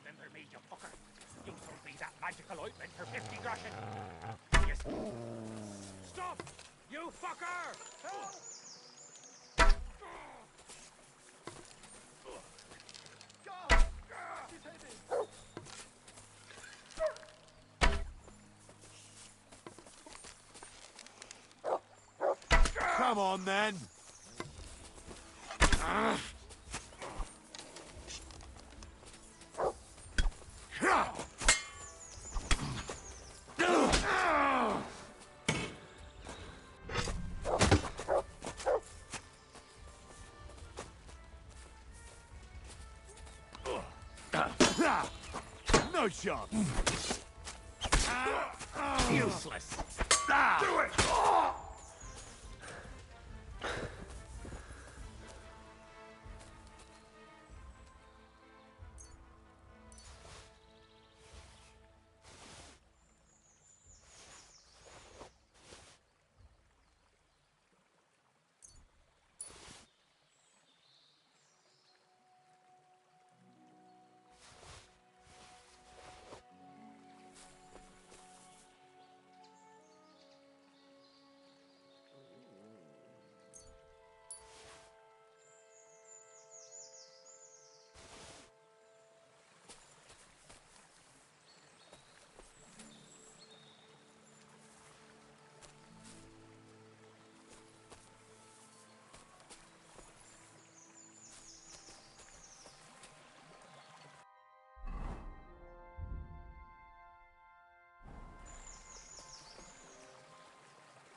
Remember me, you fucker. You sold me that magical ointment for 50 groschen. Yes. Stop! You fucker! Help! Come on, then. No chance. Useless. Do it!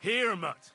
Here, mutt.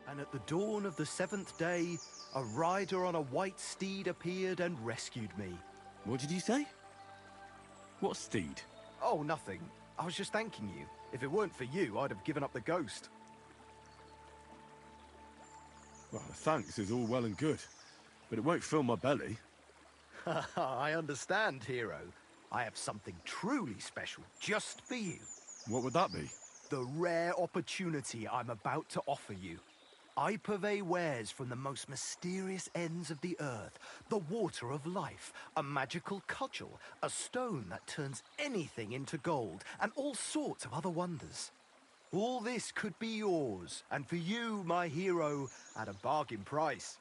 And at the dawn of the 7th day, a rider on a white steed appeared and rescued me. What did you say? What steed? Oh, nothing. I was just thanking you. If it weren't for you, I'd have given up the ghost. Well, thanks is all well and good, but it won't fill my belly. I understand, hero. I have something truly special just for you. What would that be? The rare opportunity I'm about to offer you. I purvey wares from the most mysterious ends of the earth. The water of life, a magical cudgel, a stone that turns anything into gold, and all sorts of other wonders. All this could be yours, and for you, my hero, at a bargain price.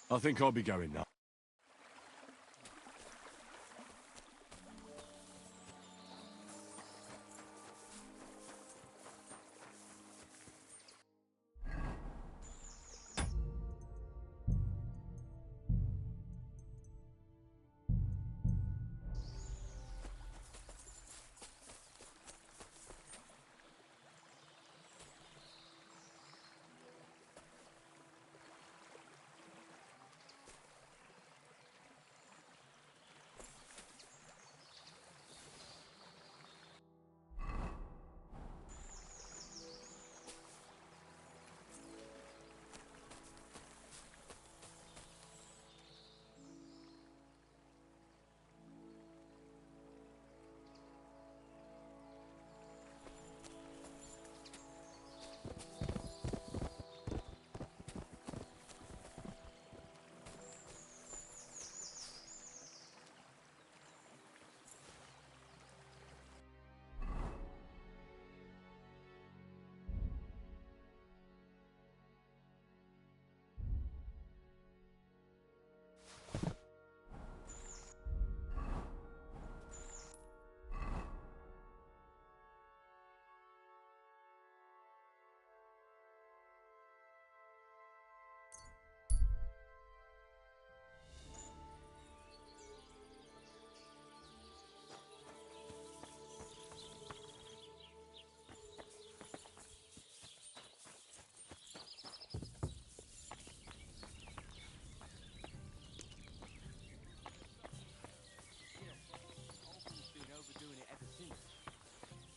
I think I'll be going now.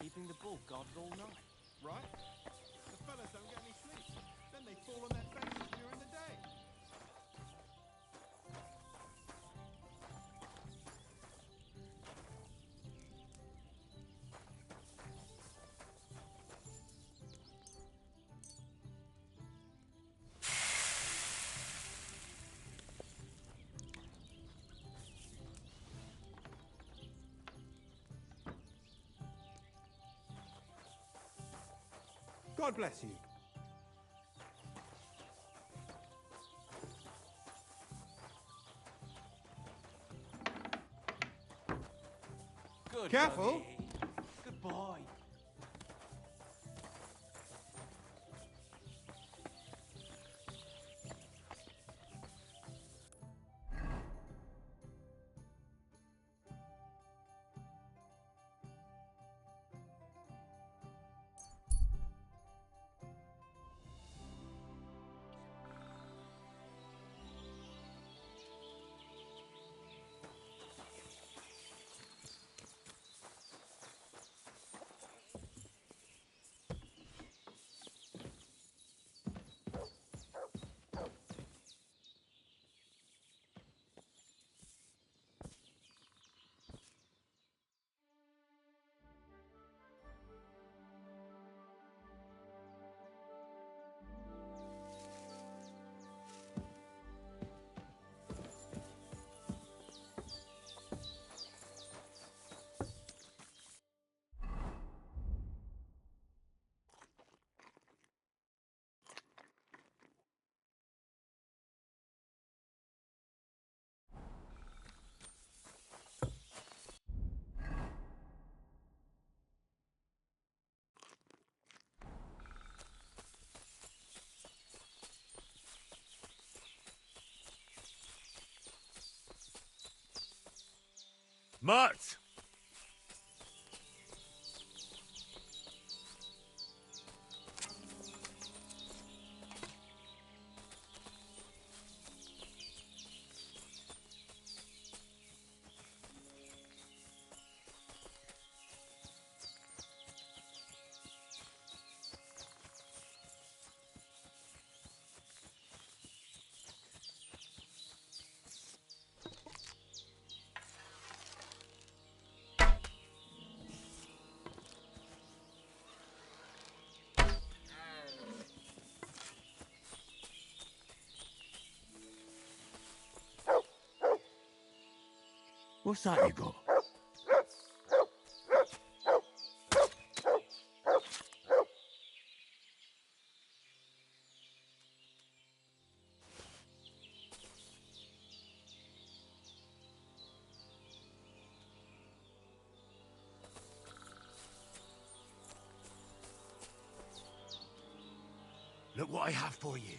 Keeping the bull guarded all night. Right? The fellas don't get any sleep. Then they fall on their faces during the day. God bless you. Good Careful. doggy. Good boy. Mutt! What's that you got? Look what I have for you.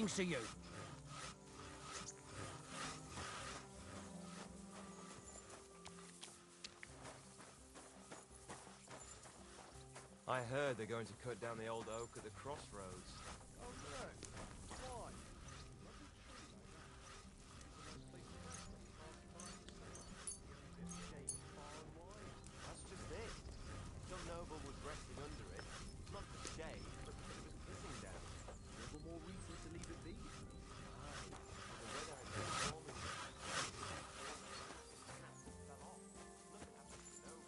belongs to you. I heard they're going to cut down the old oak at the crossroads. Oh, no. Why? That's just it. Some noble was resting under it. Not for shade, but because it was pissing down. Never more reason to leave it be. The weather had been warming. Fell off. Nothing happened to snow.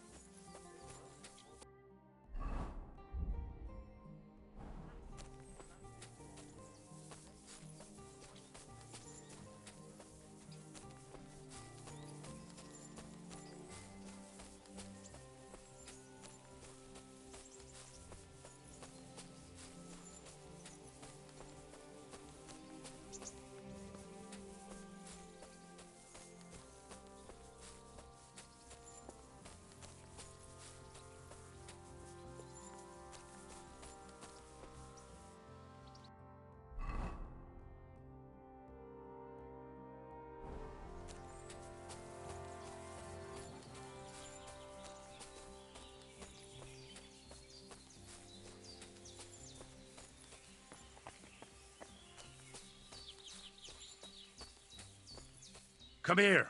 Come here.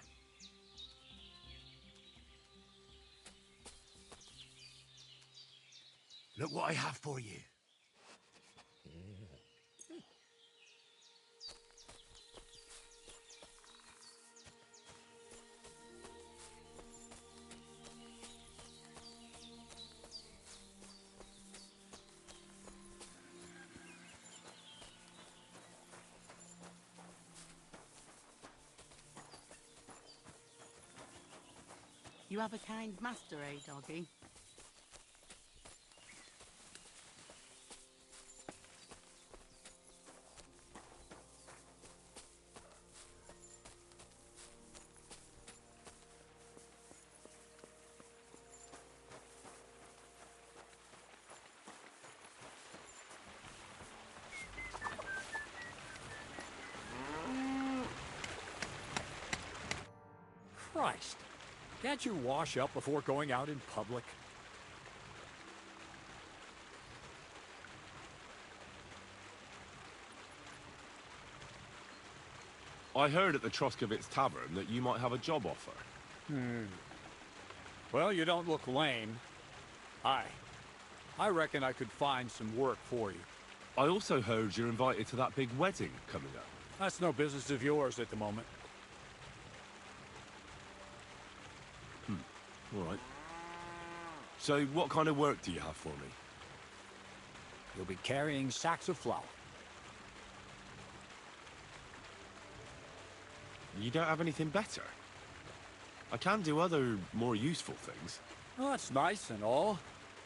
Look what I have for you. You have a kind master, eh, doggy? Christ. Can't you wash up before going out in public? I heard at the Troskovitz Tavern that you might have a job offer. Well, you don't look lame. I reckon I could find some work for you. I also heard you're invited to that big wedding coming up. That's no business of yours at the moment. All right. So what kind of work do you have for me? You'll be carrying sacks of flour. You don't have anything better? I can do other, more useful things. Well, that's nice and all,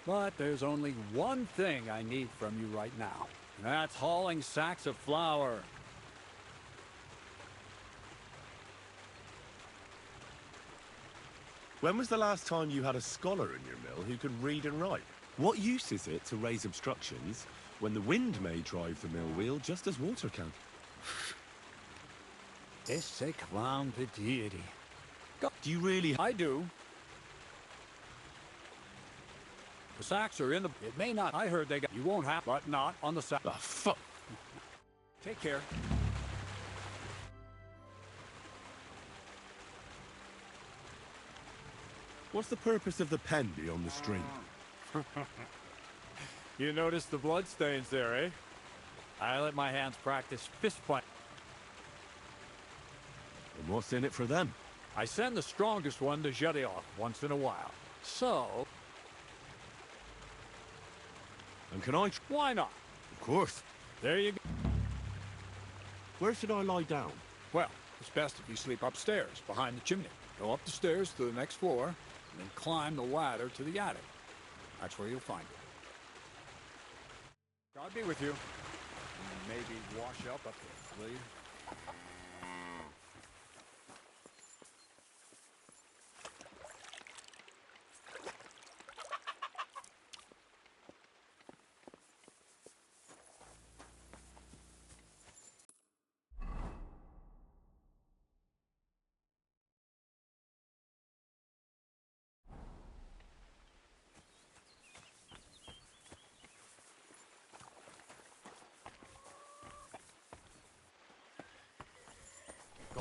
but there's only one thing I need from you right now. And that's hauling sacks of flour. When was the last time you had a scholar in your mill who could read and write? What use is it to raise obstructions when the wind may drive the mill wheel just as water can? Esse clown the deity. Do you really? I do. The sacks are in the... It may not... I heard they got... You won't have... But not on the sack. Ah, fuck. Take care. What's the purpose of the pen beyond the stream? You noticed the bloodstains there, eh? I let my hands practice fist fight. And what's in it for them? I send the strongest one to shut it off once in a while. So... And can I... Why not? Of course. There you go. Where should I lie down? Well, it's best if you sleep upstairs, behind the chimney. Go up the stairs to the next floor, and then climb the ladder to the attic. That's where you'll find it. God be with you. And maybe wash up there, will you?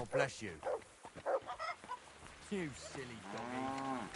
Oh, bless you. You silly doggy.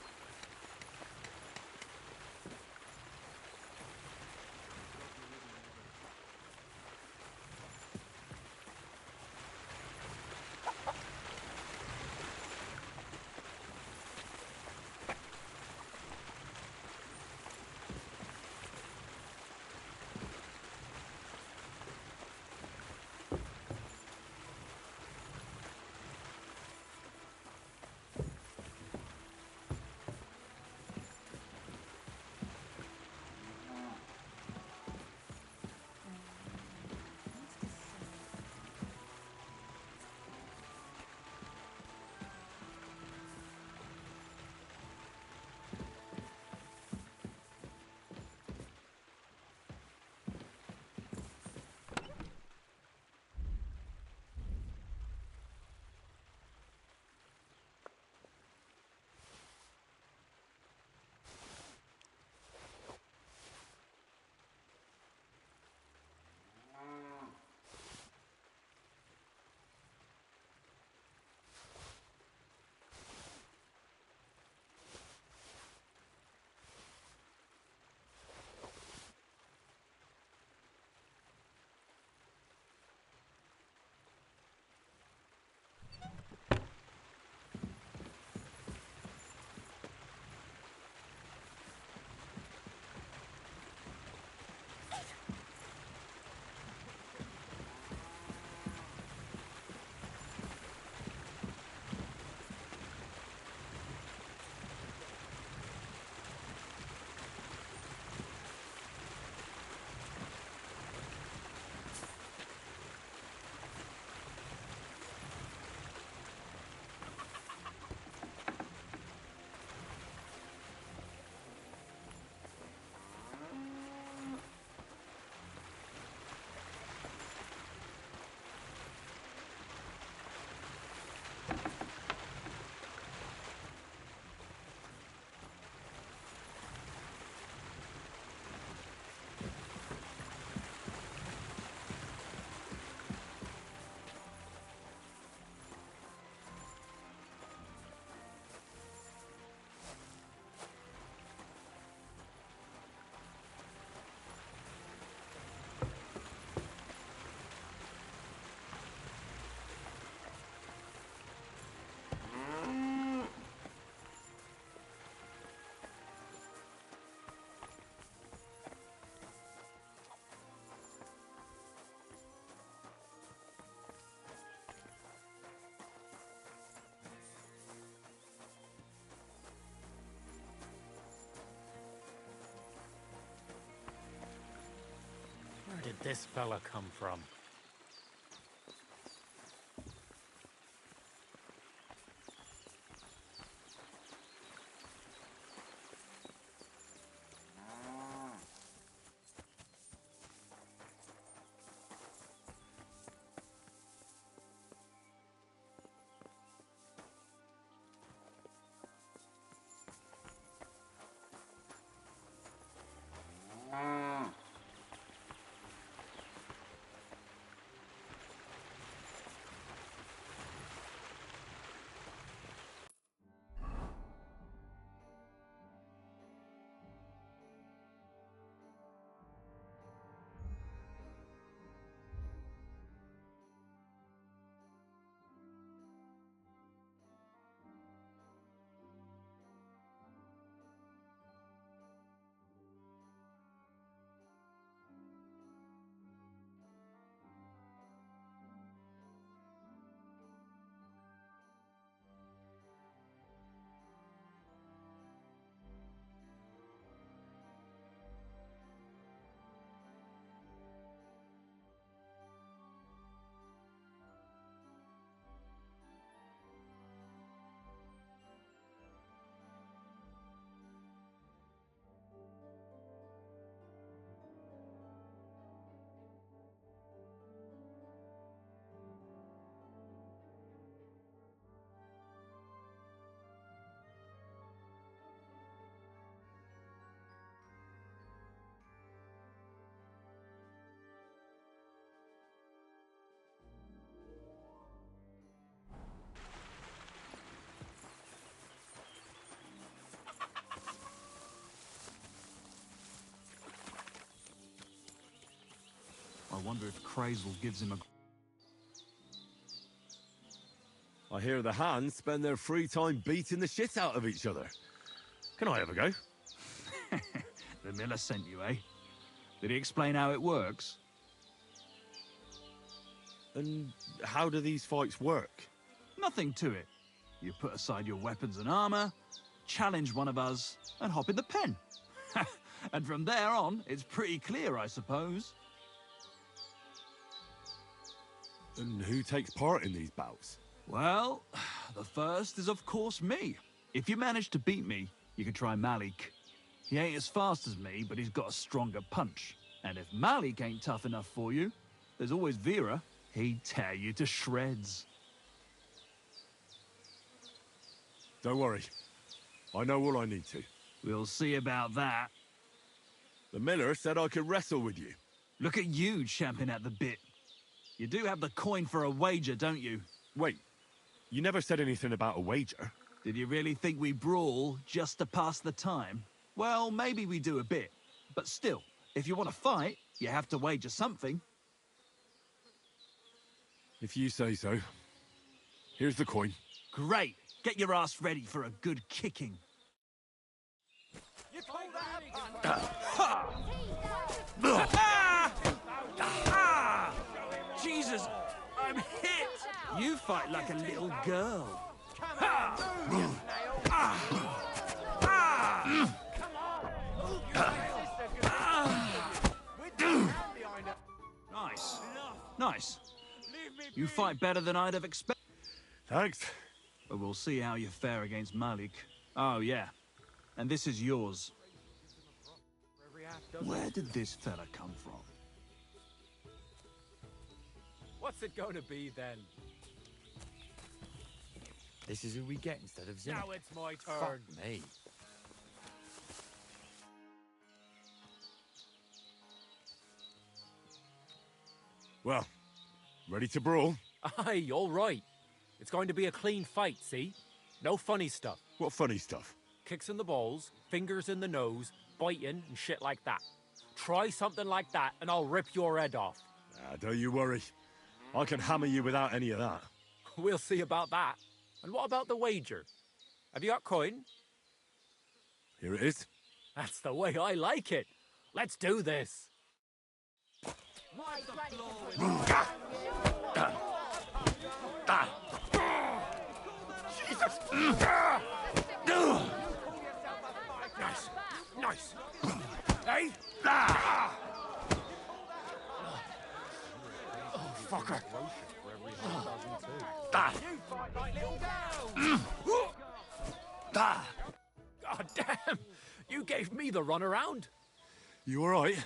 Where did this fella come from? wonder if Crazel gives him a... I hear the hands spend their free time beating the shit out of each other. Can I have a go? The miller sent you, eh? Did he explain how it works? And how do these fights work? Nothing to it. You put aside your weapons and armor, challenge one of us, and hop in the pen. And from there on, it's pretty clear, I suppose. And who takes part in these bouts? Well, the first is of course me. If you manage to beat me, you can try Malik. He ain't as fast as me, but he's got a stronger punch. And if Malik ain't tough enough for you, there's always Vera. He'd tear you to shreds. Don't worry. I know all I need to. We'll see about that. The miller said I could wrestle with you. Look at you, champing at the bit. You do have the coin for a wager, don't you? Wait, you never said anything about a wager. Did you really think we brawl just to pass the time? Well, maybe we do a bit. But still, if you want to fight, you have to wager something. If you say so. Here's the coin. Great. Get your ass ready for a good kicking. You call that Jesus, I'm hit! You fight like a little girl. Nice. Nice. You fight better than I'd have expected. Thanks. But we'll see how you fare against Malik. Oh, yeah. And this is yours. Where did this fella come from? What's it going to be then? This is who we get instead of Zinn. Now it's my turn. Fuck me. Well, ready to brawl? Aye, all right. It's going to be a clean fight, see? No funny stuff. What funny stuff? Kicks in the balls, fingers in the nose, biting and shit like that. Try something like that and I'll rip your head off. Don't you worry. I can hammer you without any of that. We'll see about that. And what about the wager? Have you got coin? Here it is. That's the way I like it. Let's do this. Jesus! Nice. Nice. Hey? Oh, fucker. God damn! You gave me the runaround. You all right?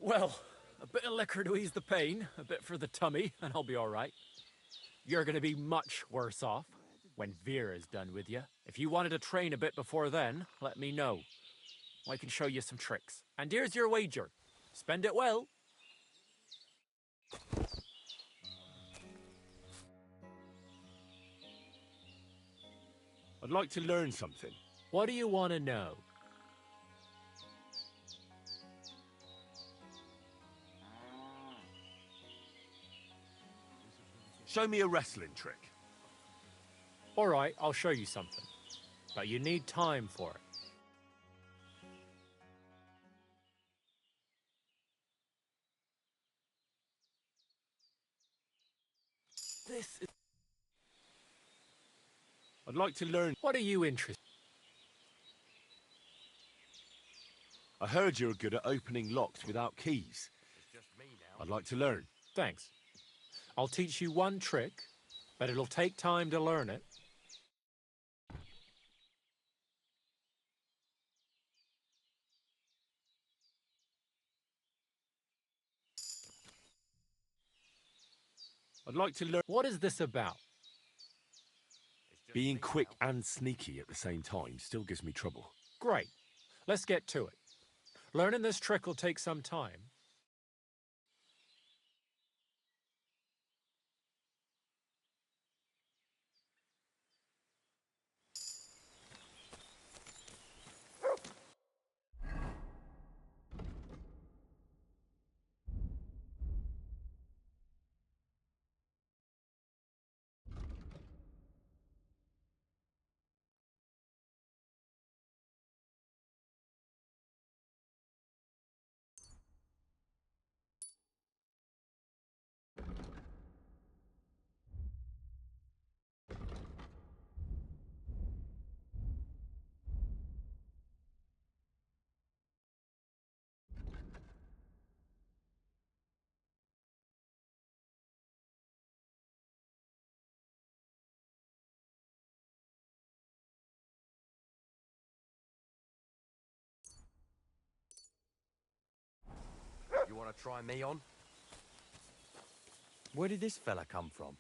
Well, a bit of liquor to ease the pain, a bit for the tummy, and I'll be all right. You're going to be much worse off when Vera's done with you. If you wanted to train a bit before then, let me know. I can show you some tricks. And here's your wager. Spend it well. I'd like to learn something. What do you want to know? Show me a wrestling trick. All right, I'll show you something. But you need time for it. This is... I'd like to learn. What are you interested I heard you're good at opening locks without keys. I'd like to learn. Thanks. I'll teach you one trick, but it'll take time to learn it. I'd like to learn. What is this about? Being quick and sneaky at the same time still gives me trouble. Great. Let's get to it. Learning this trick will take some time. want to try me on? Where did this fella come from?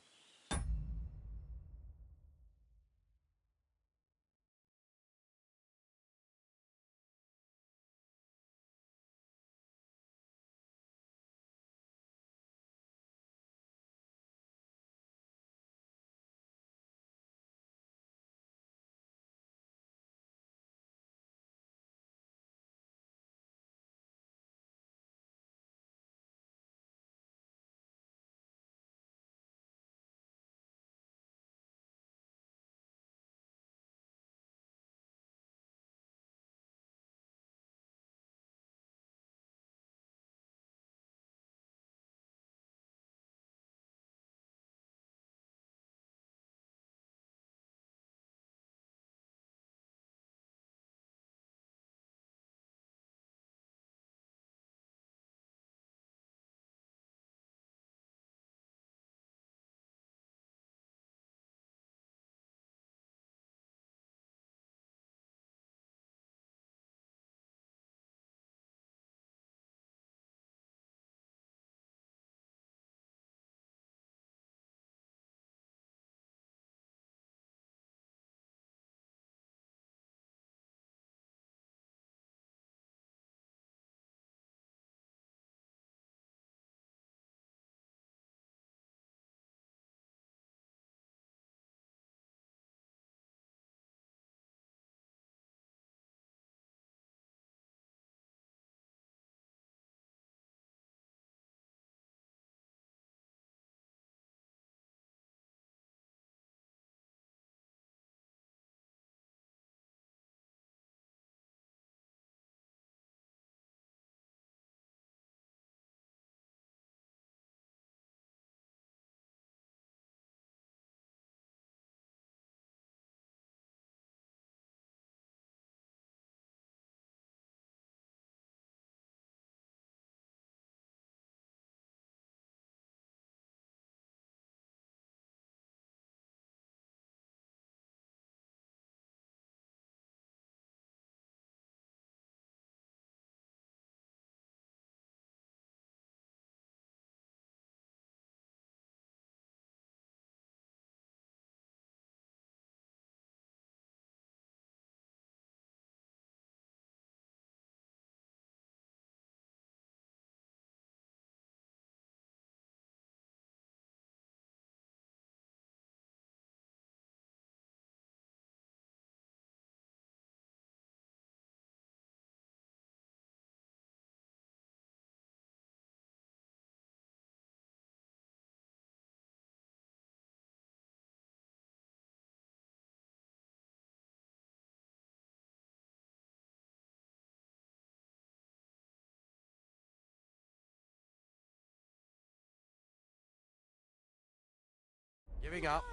Giving up.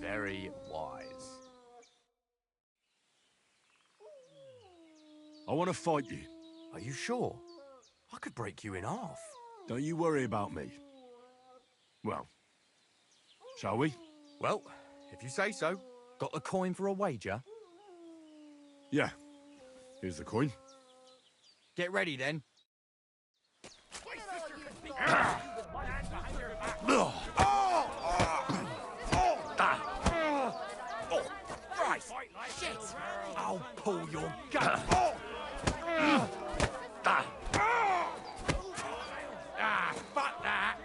Very wise. I want to fight you. Are you sure? I could break you in half. Don't you worry about me. Well, shall we? Well, if you say so. Got the coin for a wager? Yeah. Here's the coin. Get ready then. I'll pull your gun. Fuck that.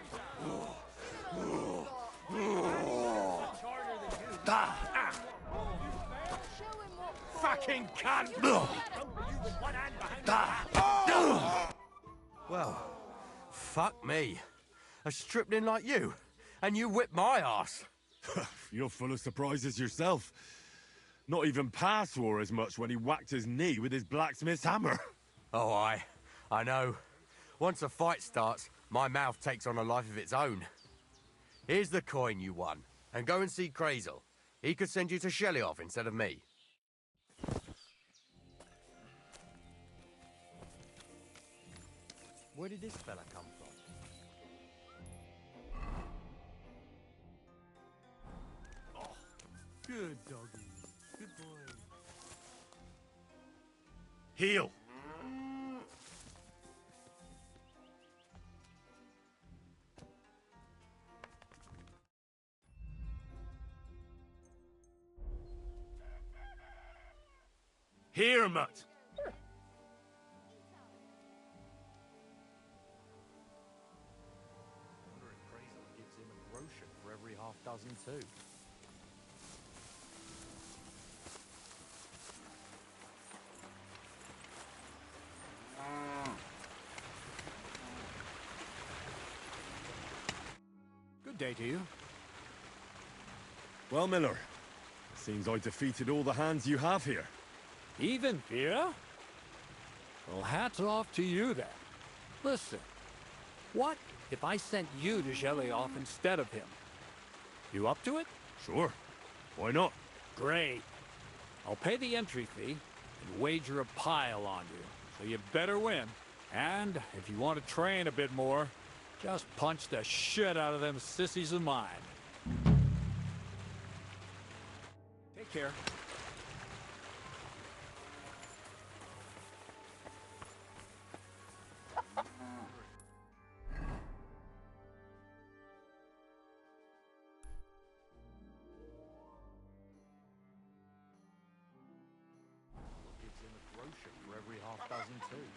Fucking cunt. Well, fuck me. A stripling like you, and you whip my ass. You're full of surprises yourself. Not even Pa swore as much when he whacked his knee with his blacksmith's hammer. Oh, I know. Once a fight starts, my mouth takes on a life of its own. Here's the coin you won, and go and see Crazel. He could send you to Shelley-off instead of me. Where did this fella come from? Good doggy. Good boy. Heel. Here, mutt. Wonder if Crazel gives him a groschen for every half dozen too. Good day to you. Well, Miller, seems I defeated all the hands you have here. Even Vera? Well, hats off to you then. Listen, what if I sent you to Shelly-off instead of him? You up to it? Sure. Why not? Great. I'll pay the entry fee and wager a pile on you, so you better win. And if you want to train a bit more, just punch the shit out of them sissies of mine. Take care. Gives him a groschen for every half dozen too.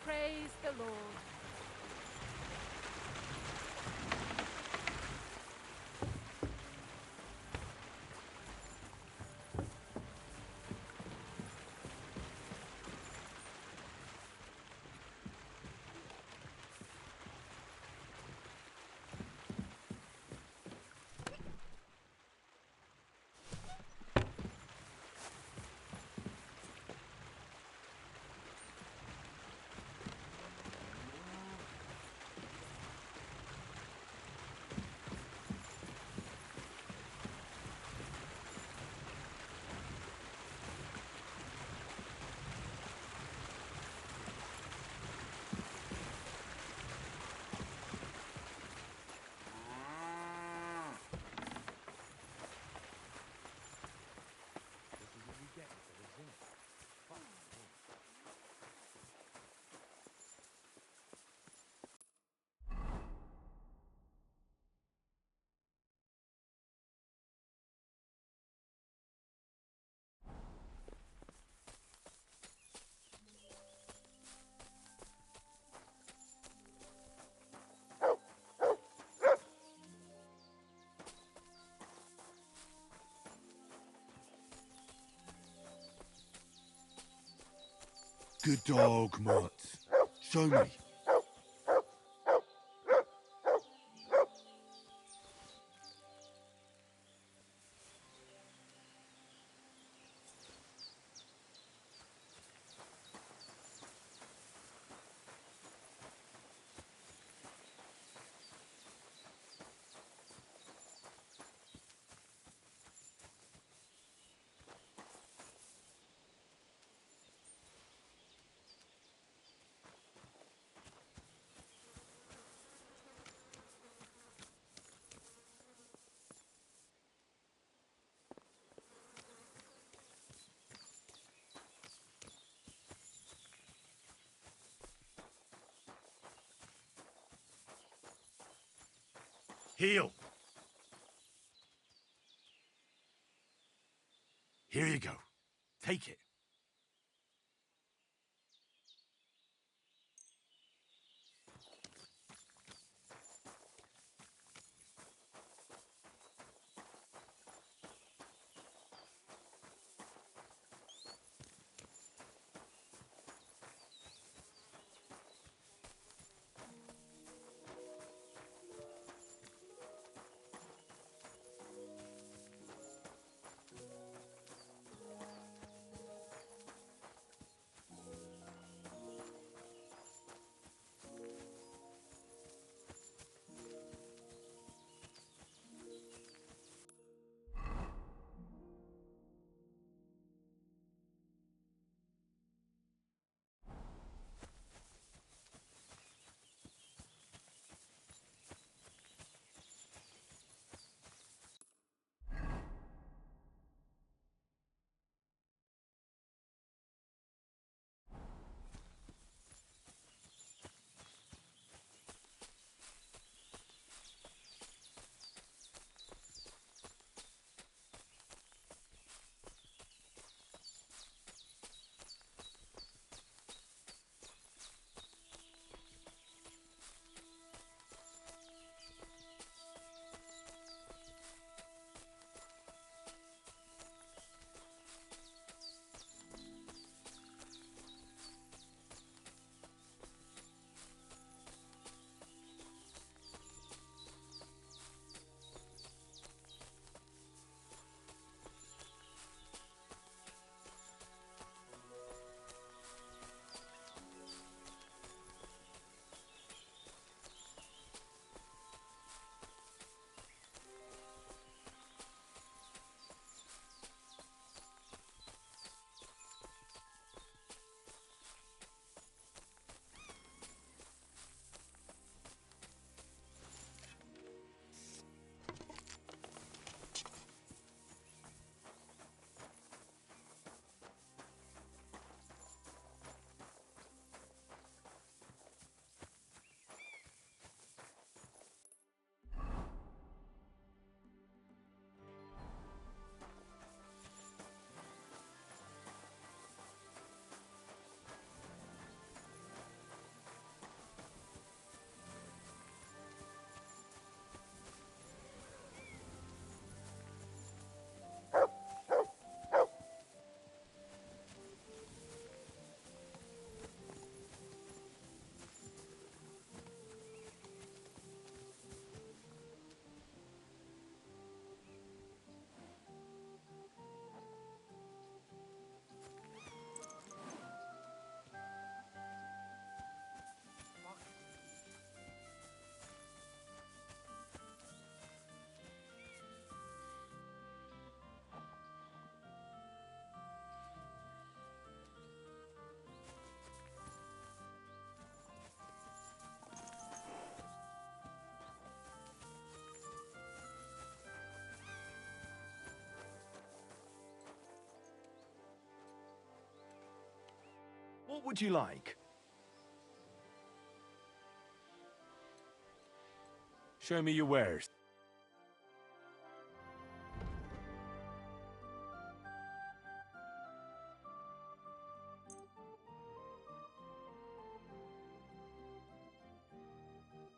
Praise the Lord. This is what you get for the zinc. Fuck me. Good dog, mutt. Show me. Heel. Here you go. Take it. What would you like? Show me your wares.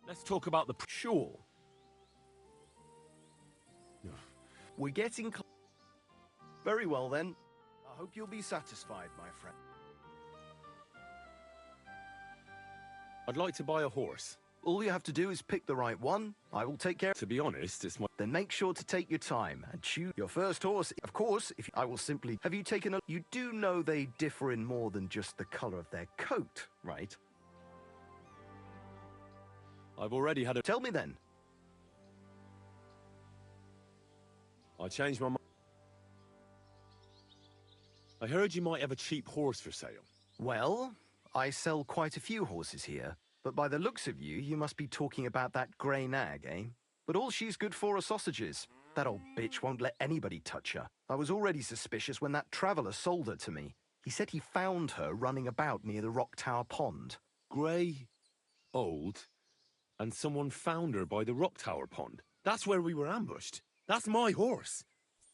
Let's talk about the... Sure. We're getting very well then. I hope you'll be satisfied, my friend. I'd like to buy a horse. All you have to do is pick the right one. I will take care. To be honest, it's my... Then make sure to take your time and choose your first horse. Of course, if I will simply... Have you taken a... You do know they differ in more than just the color of their coat, right? I've already had a... Tell me then. I changed my mind. I heard you might have a cheap horse for sale. Well, I sell quite a few horses here. But by the looks of you, you must be talking about that grey nag, eh? But all she's good for are sausages. That old bitch won't let anybody touch her. I was already suspicious when that traveller sold her to me. He said he found her running about near the Rock Tower Pond. Grey, old, and someone found her by the Rock Tower Pond. That's where we were ambushed. That's my horse.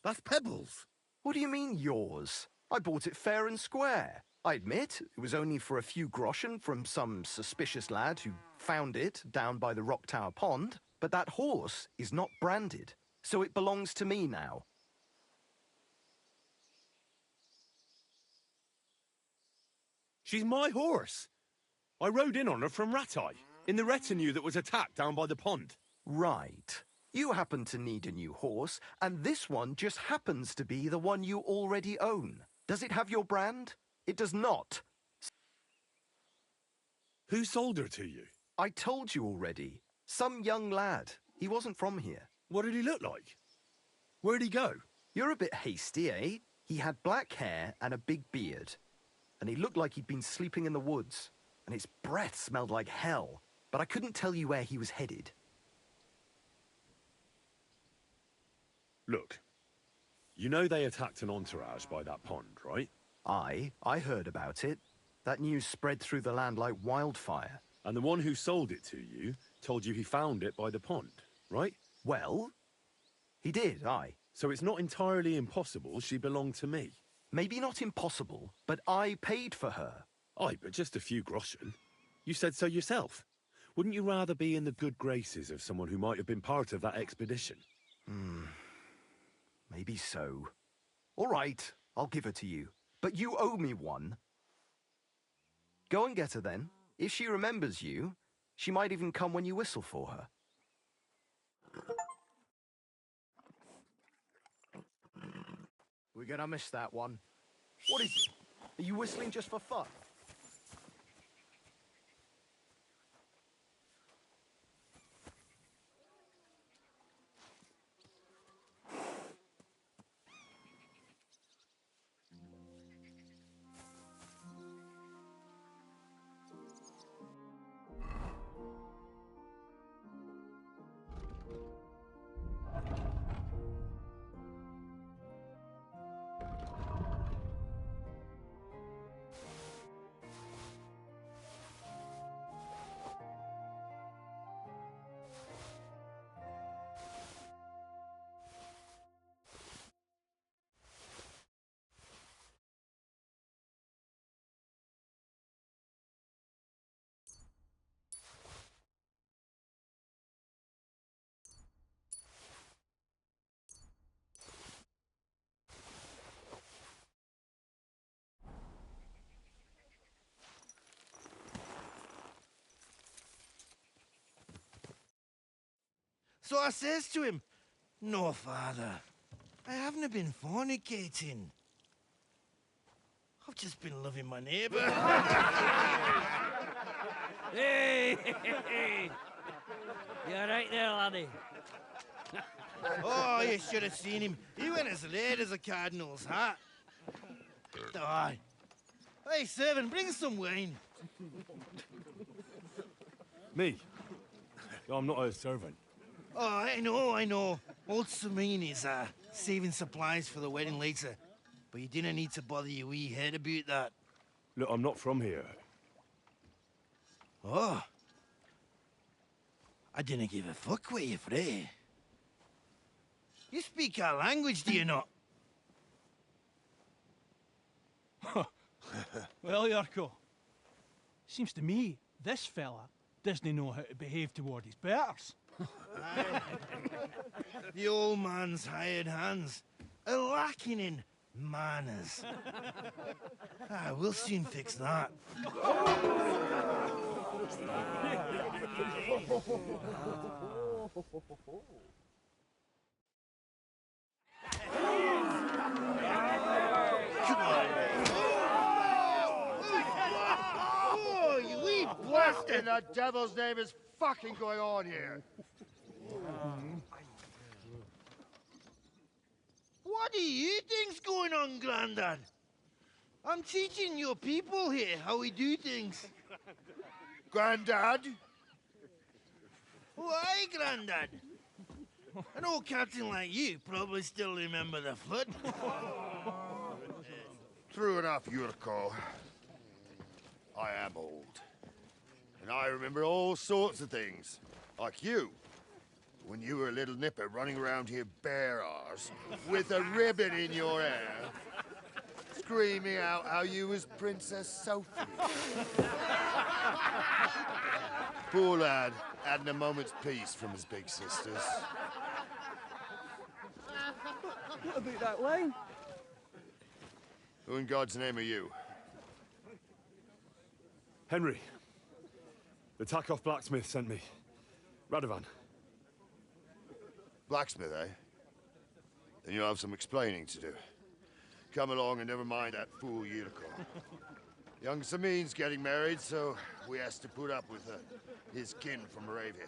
That's Pebbles. What do you mean, yours? I bought it fair and square. I admit, it was only for a few groschen from some suspicious lad who found it down by the Rock Tower Pond, but that horse is not branded, so it belongs to me now. She's my horse. I rode in on her from Ratai, in the retinue that was attacked down by the pond. Right. You happen to need a new horse, and this one just happens to be the one you already own. Does it have your brand? It does not. Who sold her to you? I told you already. Some young lad. He wasn't from here. What did he look like? Where'd he go? You're a bit hasty, eh? He had black hair and a big beard. And he looked like he'd been sleeping in the woods. And his breath smelled like hell. But I couldn't tell you where he was headed. Look, you know they attacked an entourage by that pond, right? I heard about it. That news spread through the land like wildfire. And the one who sold it to you told you he found it by the pond, right? Well, he did, aye. So it's not entirely impossible she belonged to me. Maybe not impossible, but I paid for her. Aye, but just a few groschen. You said so yourself. Wouldn't you rather be in the good graces of someone who might have been part of that expedition? Maybe so. All right, I'll give her to you. But you owe me one. Go and get her then. If she remembers you, she might even come when you whistle for her. We're gonna miss that one. What is it? Are you whistling just for fun? So I says to him, "No, father, I haven't been fornicating. I've just been loving my neighbour." Hey! You all right there, laddie? Oh, you should have seen him. He went as late as a cardinal's hat. Aye. Hey, servant, bring some wine. Me? I'm not a servant. Oh, I know. Old Samin is saving supplies for the wedding later. But you didn't need to bother your wee head about that. Look, I'm not from here. Oh. I didn't give a fuck what you pray. You speak our language, do you not? Well, Yurko, seems to me this fella doesn't know how to behave toward his betters. The old man's hired hands are lacking in manners. We'll soon fix that. Oh, you wee blast in the devil's name is fucking going on here? What do you think's going on, Grandad? I'm teaching your people here how we do things. Grandad? Why, Grandad? An old captain like you probably still remember the flood. True enough, Yurko. I am old. And I remember all sorts of things. Like you. When you were a little nipper running around here bare arse, with a ribbon in your hair, screaming out how you was Princess Sophie. Poor lad, hadn't a moment's peace from his big sisters. What about that line? Who in God's name are you? Henry. The Takoff blacksmith sent me. Radovan. Blacksmith, eh? Then you'll have some explaining to do. Come along and never mind that fool Yurko. Young Samin's getting married, so we has to put up with his kin from Moravia.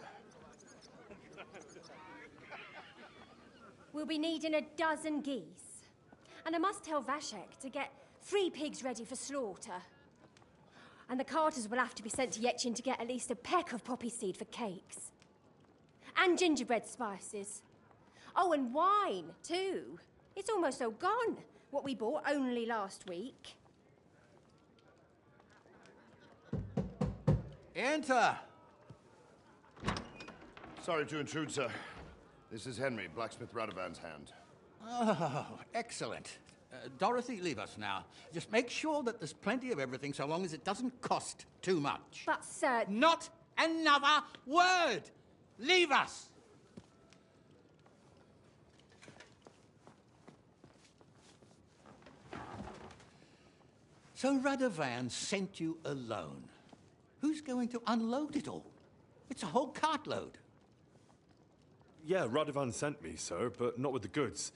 We'll be needing a dozen geese. And I must tell Vashek to get 3 pigs ready for slaughter. And the carters will have to be sent to Yetchin to get at least a peck of poppy seed for cakes. And gingerbread spices. Oh, and wine, too. It's almost all gone, what we bought only last week. Enter! Sorry to intrude, sir. This is Henry, blacksmith Radovan's hand. Oh, excellent. Dorothy, leave us now. Just make sure that there's plenty of everything so long as it doesn't cost too much. But, sir... Not another word! Leave us! So Radovan sent you alone. Who's going to unload it all? It's a whole cartload. Yeah, Radovan sent me, sir, but not with the goods.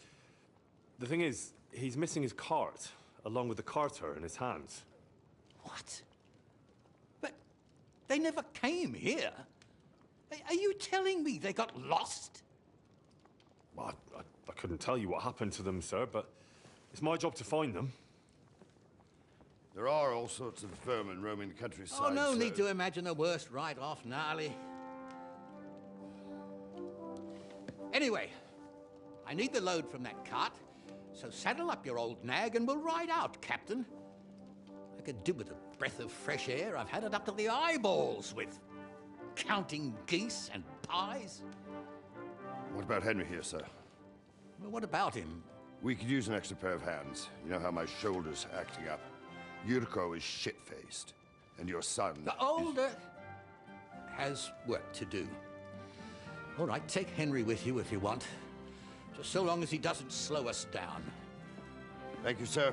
The thing is, he's missing his cart, along with the carter in his hands. What? But they never came here. Are you telling me they got lost? Well, I couldn't tell you what happened to them, sir, but it's my job to find them. There are all sorts of vermin roaming the countryside. Oh, no need to imagine the worst right off, gnarly. Anyway, I need the load from that cart, so saddle up your old nag and we'll ride out, Captain. I could do with a breath of fresh air. I've had it up to the eyeballs with counting geese and pies. What about Henry here, sir? Well, what about him? We could use an extra pair of hands. You know how my shoulder's acting up. Yurko is shit-faced, and your son... The older has work to do. All right, take Henry with you if you want. Just so long as he doesn't slow us down. Thank you, sir.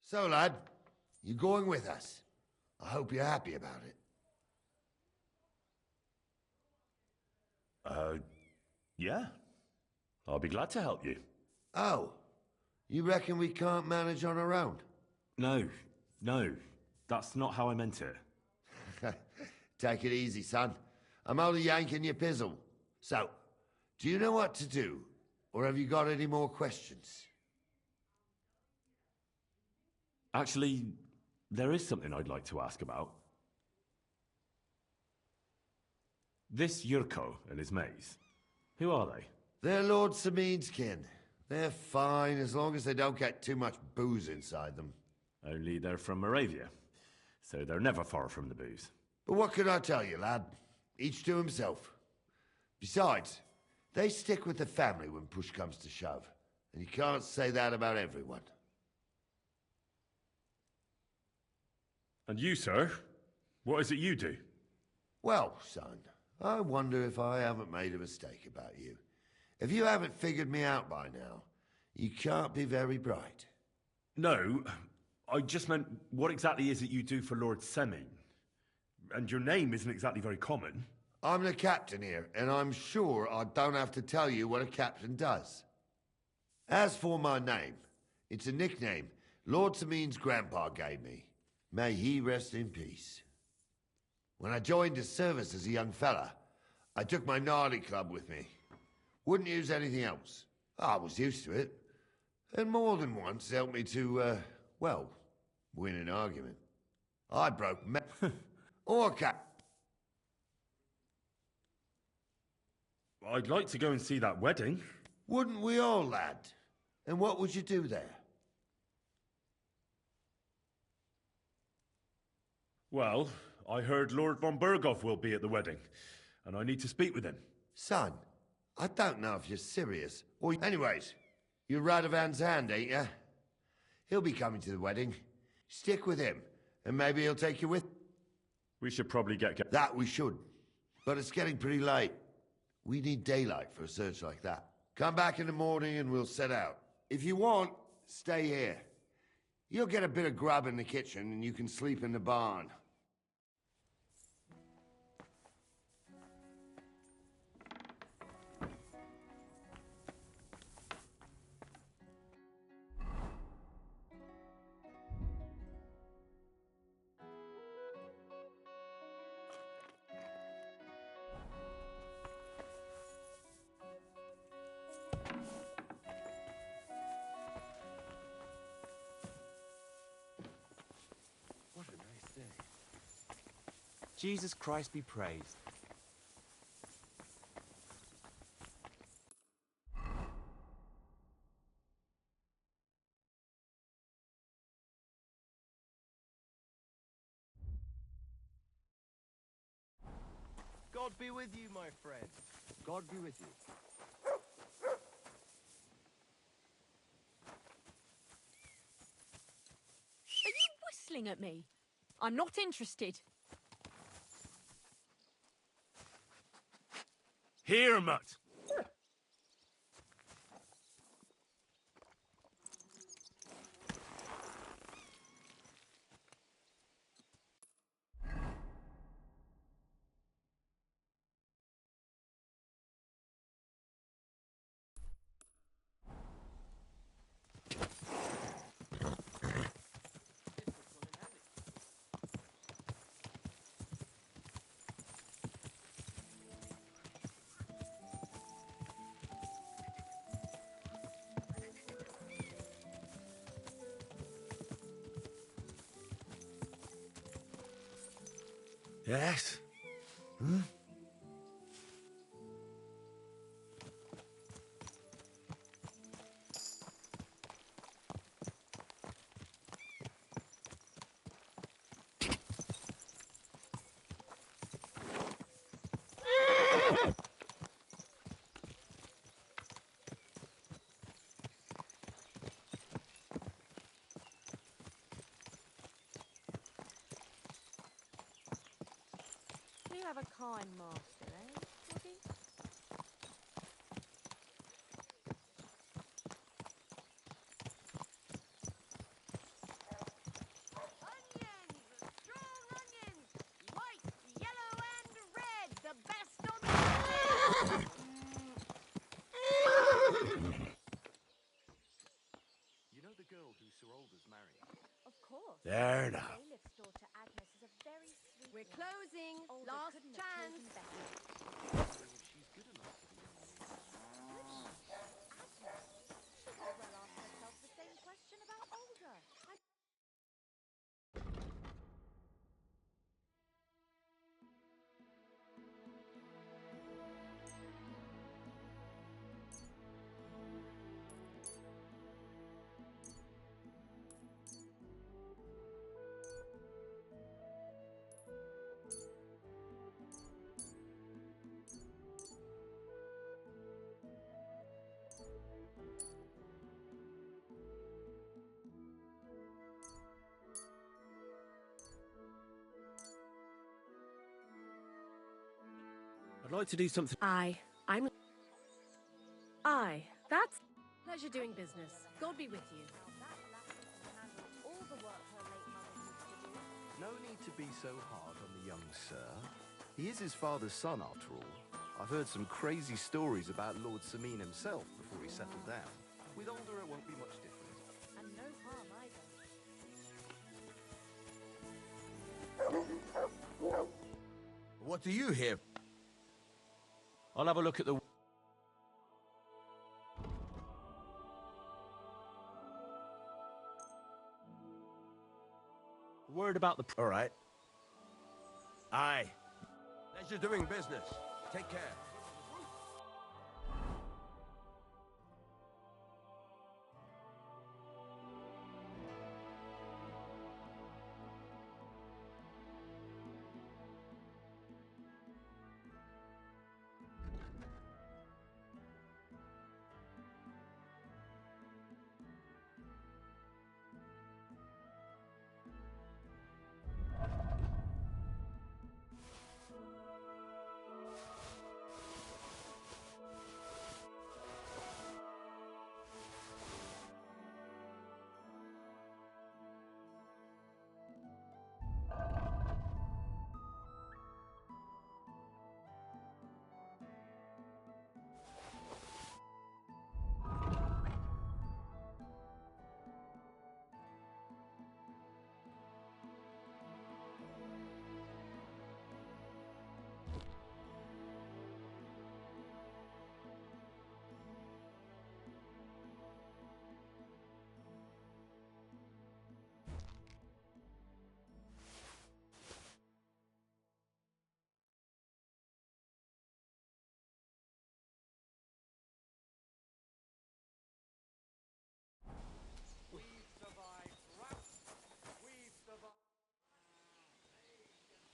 So, lad, you going with us? I hope you're happy about it. Yeah. I'll be glad to help you. Oh, you reckon we can't manage on our own? No. That's not how I meant it. Take it easy, son. I'm only yanking your pizzle. So, do you know what to do? Or have you got any more questions? Actually, there is something I'd like to ask about. This Yurko and his mates, who are they? They're Lord Samin's kin. They're fine as long as they don't get too much booze inside them. Only they're from Moravia, so they're never far from the booze. But what can I tell you, lad? Each to himself. Besides, they stick with the family when push comes to shove. And you can't say that about everyone. And you, sir? What is it you do? Well, son, I wonder if I haven't made a mistake about you. If you haven't figured me out by now, you can't be very bright. No, I just meant, what exactly is it you do for Lord Semin? And your name isn't exactly very common. I'm the captain here, and I'm sure I don't have to tell you what a captain does. As for my name, it's a nickname Lord Samin's grandpa gave me. May he rest in peace. When I joined his service as a young fella, I took my naughty club with me. Wouldn't use anything else. I was used to it. And more than once helped me to, well, win an argument. I broke or cap. I'd like to go and see that wedding. Wouldn't we all, lad? And what would you do there? Well, I heard Lord von Berghoff will be at the wedding, and I need to speak with him. Son, I don't know if you're serious or... Anyways, you're Radovan's hand, ain't you? He'll be coming to the wedding. Stick with him, and maybe he'll take you with... We should probably get... That we should. But it's getting pretty late. We need daylight for a search like that. Come back in the morning and we'll set out. If you want, stay here. You'll get a bit of grub in the kitchen and you can sleep in the barn. Jesus Christ be praised. God be with you, my friend. God be with you. Are you whistling at me? I'm not interested. Here, Mutt. Yes? Hmm? You have a kind master, eh, Woody? Onions! Strong onions! White, yellow and red! The best on the market! You know the girl who Sir Older's marrying? Of course. There now. Bailiff's daughter Agnes is a very sweet We're woman. closing. Older Last couldn't have chosen chance. better. She's good enough to be on the list. Agnes. She could well ask herself the same question about Older. I'd like to do something. I'm... That's... Pleasure doing business. God be with you. No need to be so hard on the young sir. He is his father's son, after all. I've heard some crazy stories about Lord Samin himself before he settled down. With older, it won't be much different. And no harm either. What do you hear? I'll have a look at the... Word about the... All right. Aye. Pleasure doing business. Take care.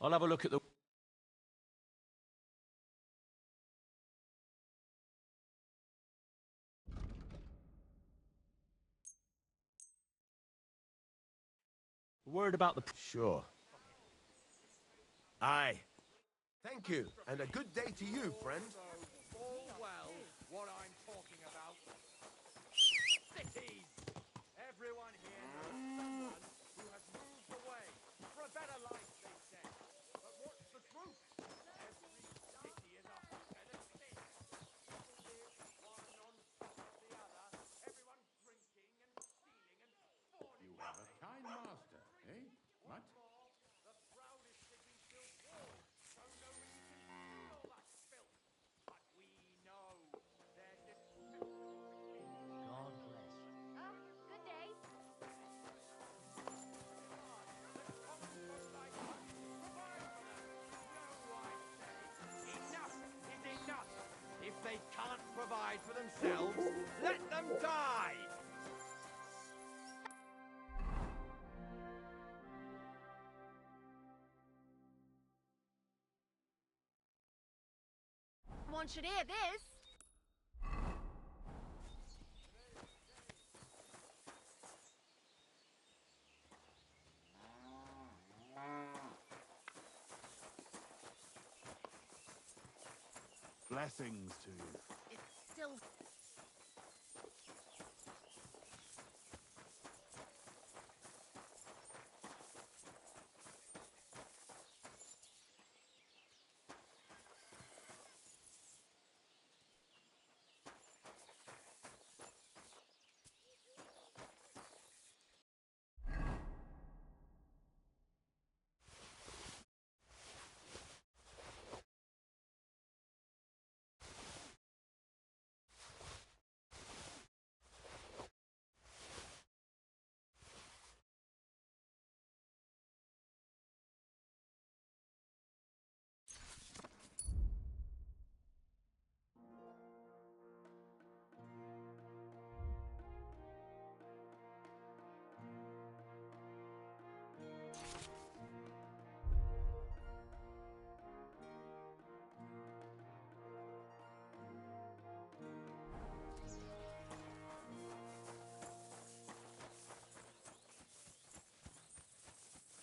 I'll have a look at the... Word about the... Sure. Aye. Thank you, and a good day to you, friend. All well, what I'm talking about. Cities! Everyone here knows someone who has moved away for a better life, they say. But what's the truth? Every city is a hotbed of sin. People live one on top of the other. Everyone drinking and stealing and fornicating. You have a kind master, eh? What? The proudest city built walls so nobody can see all that filth. But we know their God bless. Good day. Enough is enough. If they can't provide for themselves, let them die. One should hear this. Blessings to you. It's still...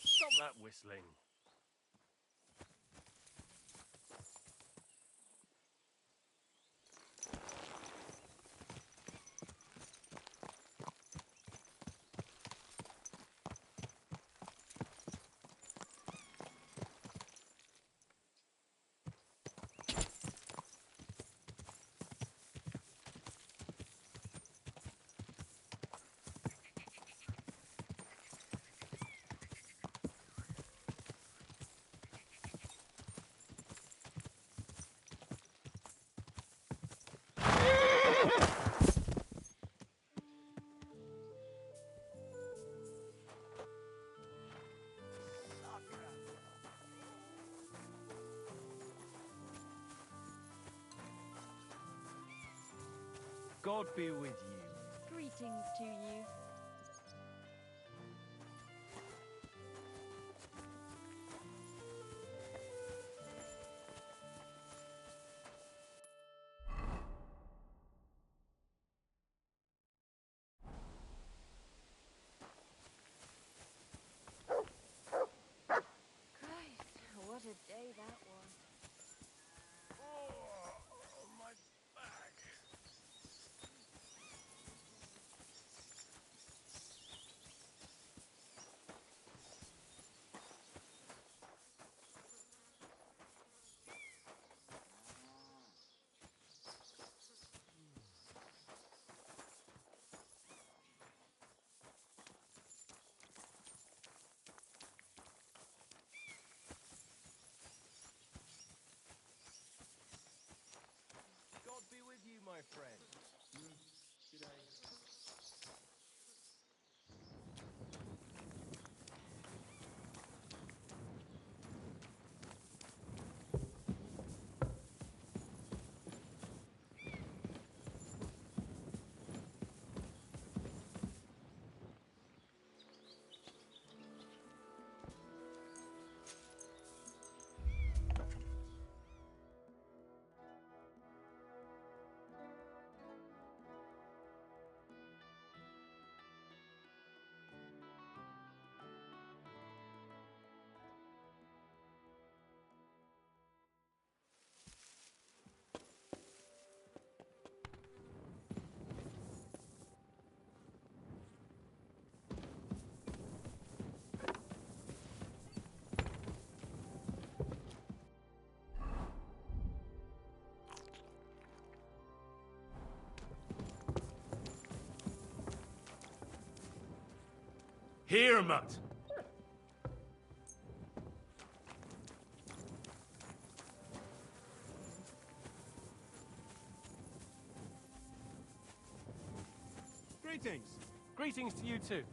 Stop that whistling. God be with you. Greetings to you. Christ, what a day that was. My back. God be with you, my friend. Here, Mutt. Greetings. Greetings to you too.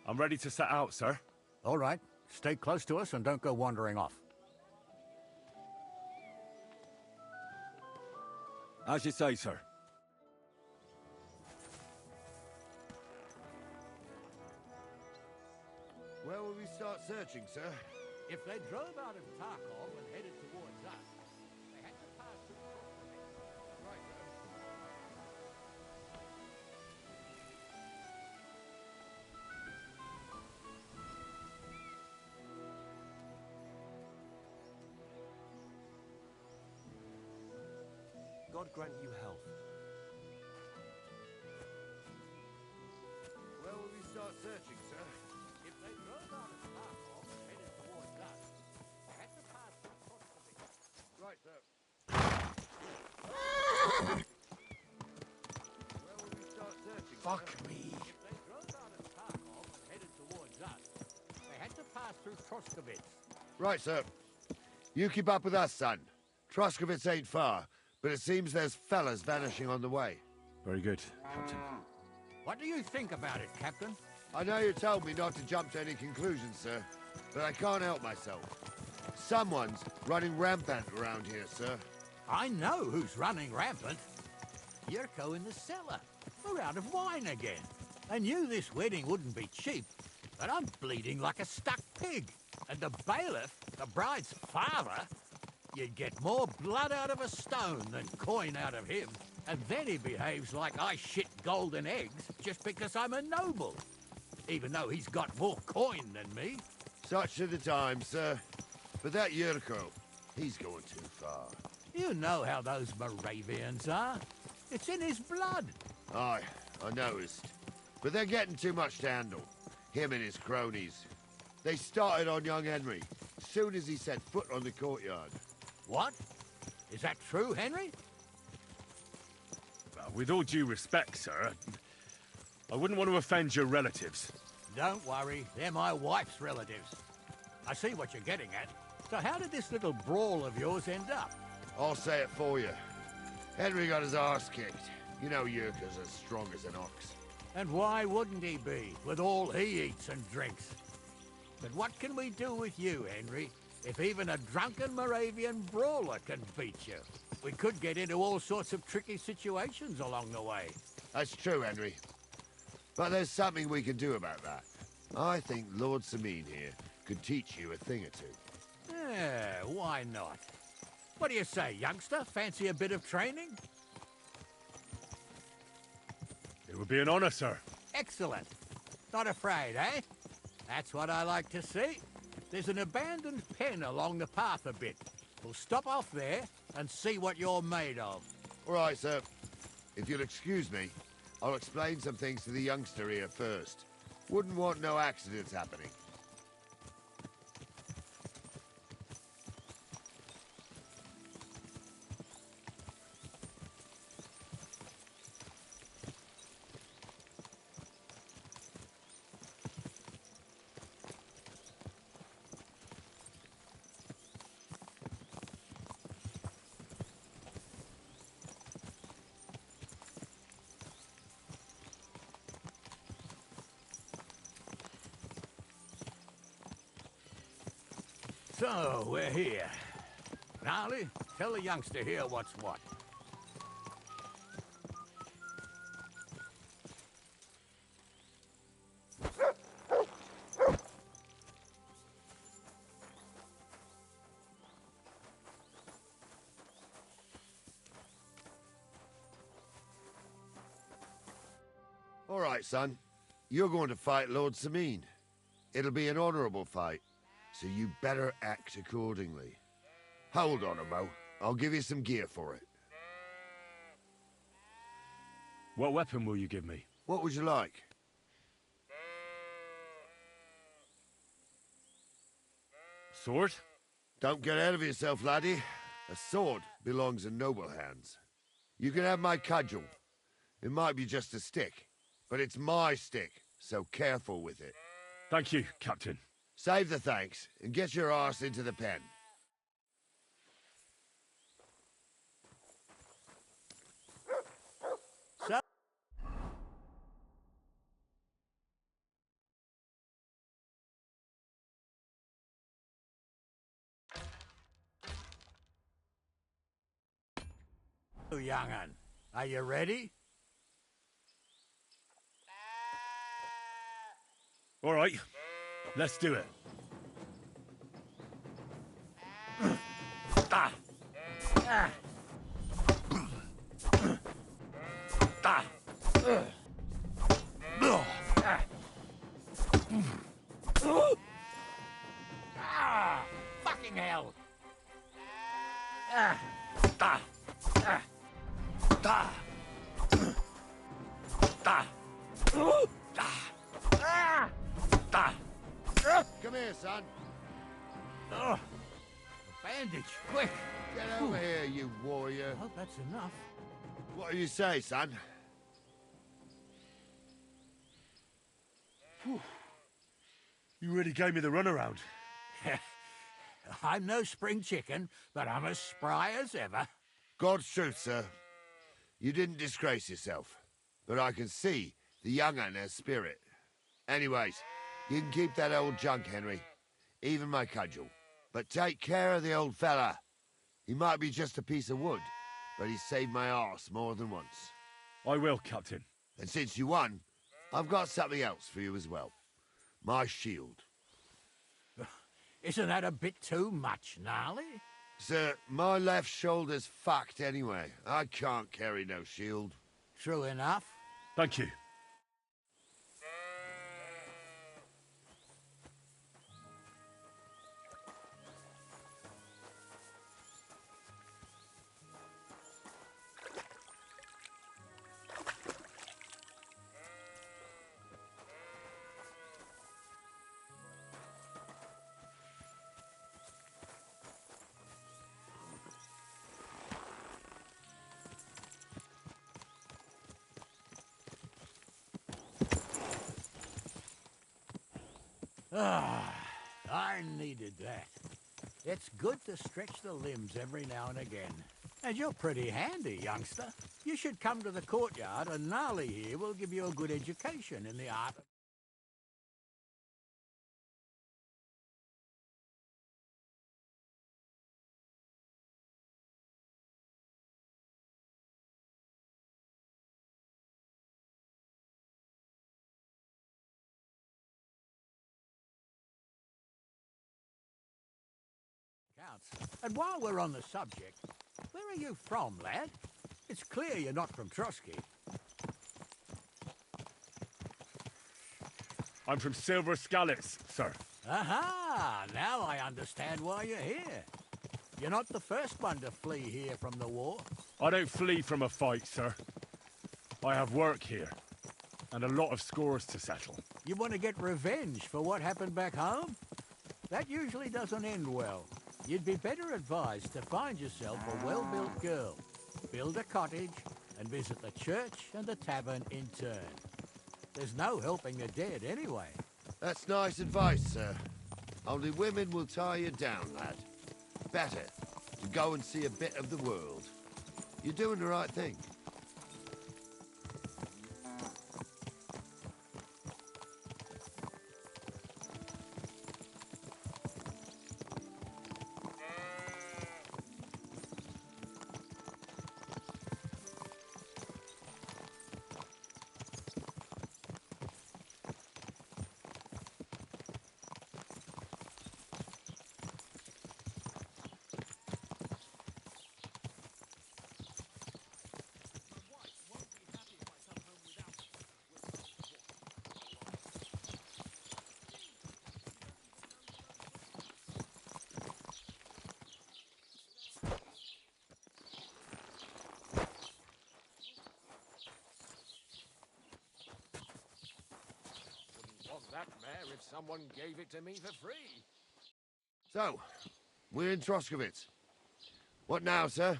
I'm ready to set out, sir. All right. Stay close to us and don't go wandering off. As you say, sir. Where will we start searching, sir? If they drove out of Tarkov and headed towards us, they had to pass through Kosovo. Right, sir. God grant you health. Where will we start searching, sir? If they drove out of Tarkov and headed towards us, they had to pass through Kosovo. Right, sir. Where will we start searching, Fuck sir? me. If they drove out of Tarkov and headed towards us, they had to pass through Troskovitz. Right, sir. You keep up with us, son. Troskovitz ain't far, but it seems there's fellas vanishing on the way. Very good, Captain. What do you think about it, Captain? I know you told me not to jump to any conclusions, sir, but I can't help myself. Someone's running rampant around here, sir. I know who's running rampant. Yurko in the cellar. We're out of wine again. I knew this wedding wouldn't be cheap, but I'm bleeding like a stuck pig. And the bailiff, the bride's father, you'd get more blood out of a stone than coin out of him. And then he behaves like I shit golden eggs just because I'm a noble. Even though he's got more coin than me. Such are the times, sir. But that Yurko, he's going too far. You know how those Moravians are. It's in his blood. Aye, I noticed. But they're getting too much to handle. Him and his cronies. They started on young Henry, as soon as he set foot on the courtyard. What? Is that true, Henry? With all due respect, sir, I wouldn't want to offend your relatives. Don't worry, they're my wife's relatives. I see what you're getting at. So how did this little brawl of yours end up? I'll say it for you. Henry got his arse kicked. You know Yurka's as strong as an ox. And why wouldn't he be, with all he eats and drinks? But what can we do with you, Henry, if even a drunken Moravian brawler can beat you? We could get into all sorts of tricky situations along the way. That's true, Henry. But there's something we can do about that. I think Lord Sameen here could teach you a thing or two. Yeah, why not? What do you say, youngster? Fancy a bit of training? It would be an honor, sir. Excellent. Not afraid, eh? That's what I like to see. There's an abandoned pen along the path a bit. We'll stop off there and see what you're made of. All right, sir. If you'll excuse me, I'll explain some things to the youngster here first. Wouldn't want no accidents happening. So, we're here. Gnarly, tell the youngster here what's what. All right, son. You're going to fight Lord Sameen. It'll be an honorable fight, so you better act accordingly. Hold on, Mo. I'll give you some gear for it. What weapon will you give me? What would you like? Sword? Don't get ahead of yourself, laddie. A sword belongs in noble hands. You can have my cudgel. It might be just a stick, but it's my stick, so careful with it. Thank you, Captain. Save the thanks, and get your arse into the pen. So, young'un, are you ready? All right, let's do it. Ah. Ah. Ah. Ah. Fucking hell! Ah. Ah. Ah. Ah. Ah. Ah. Ah. Come here, son. Oh. Bandage, quick! Get over here, you warrior. I hope that's enough. What do you say, son? Whew. You really gave me the runaround. I'm no spring chicken, but I'm as spry as ever. God's truth, sir. You didn't disgrace yourself, but I can see the young'un has spirit. Anyways, you can keep that old junk, Henry. Even my cudgel. But take care of the old fella. He might be just a piece of wood, but he saved my arse more than once. I will, Captain. And since you won, I've got something else for you as well. My shield. Isn't that a bit too much, Gnarly? Sir, my left shoulder's fucked anyway. I can't carry no shield. True enough. Thank you. Ah, I needed that. It's good to stretch the limbs every now and again. And you're pretty handy, youngster. You should come to the courtyard, and Gnarly here will give you a good education in the art of... counts. And while we're on the subject, where are you from, lad? It's clear you're not from Trotsky. I'm from Silver Scallops, sir. Aha! Now I understand why you're here. You're not the first one to flee here from the war. I don't flee from a fight, sir. I have work here, and a lot of scores to settle. You want to get revenge for what happened back home? That usually doesn't end well. You'd be better advised to find yourself a well-built girl, build a cottage, and visit the church and the tavern in turn. There's no helping the dead anyway. That's nice advice, sir. Only women will tie you down, lad. Better to go and see a bit of the world. You're doing the right thing. That mare if someone gave it to me for free. So, we're in Troskowitz. What now, sir?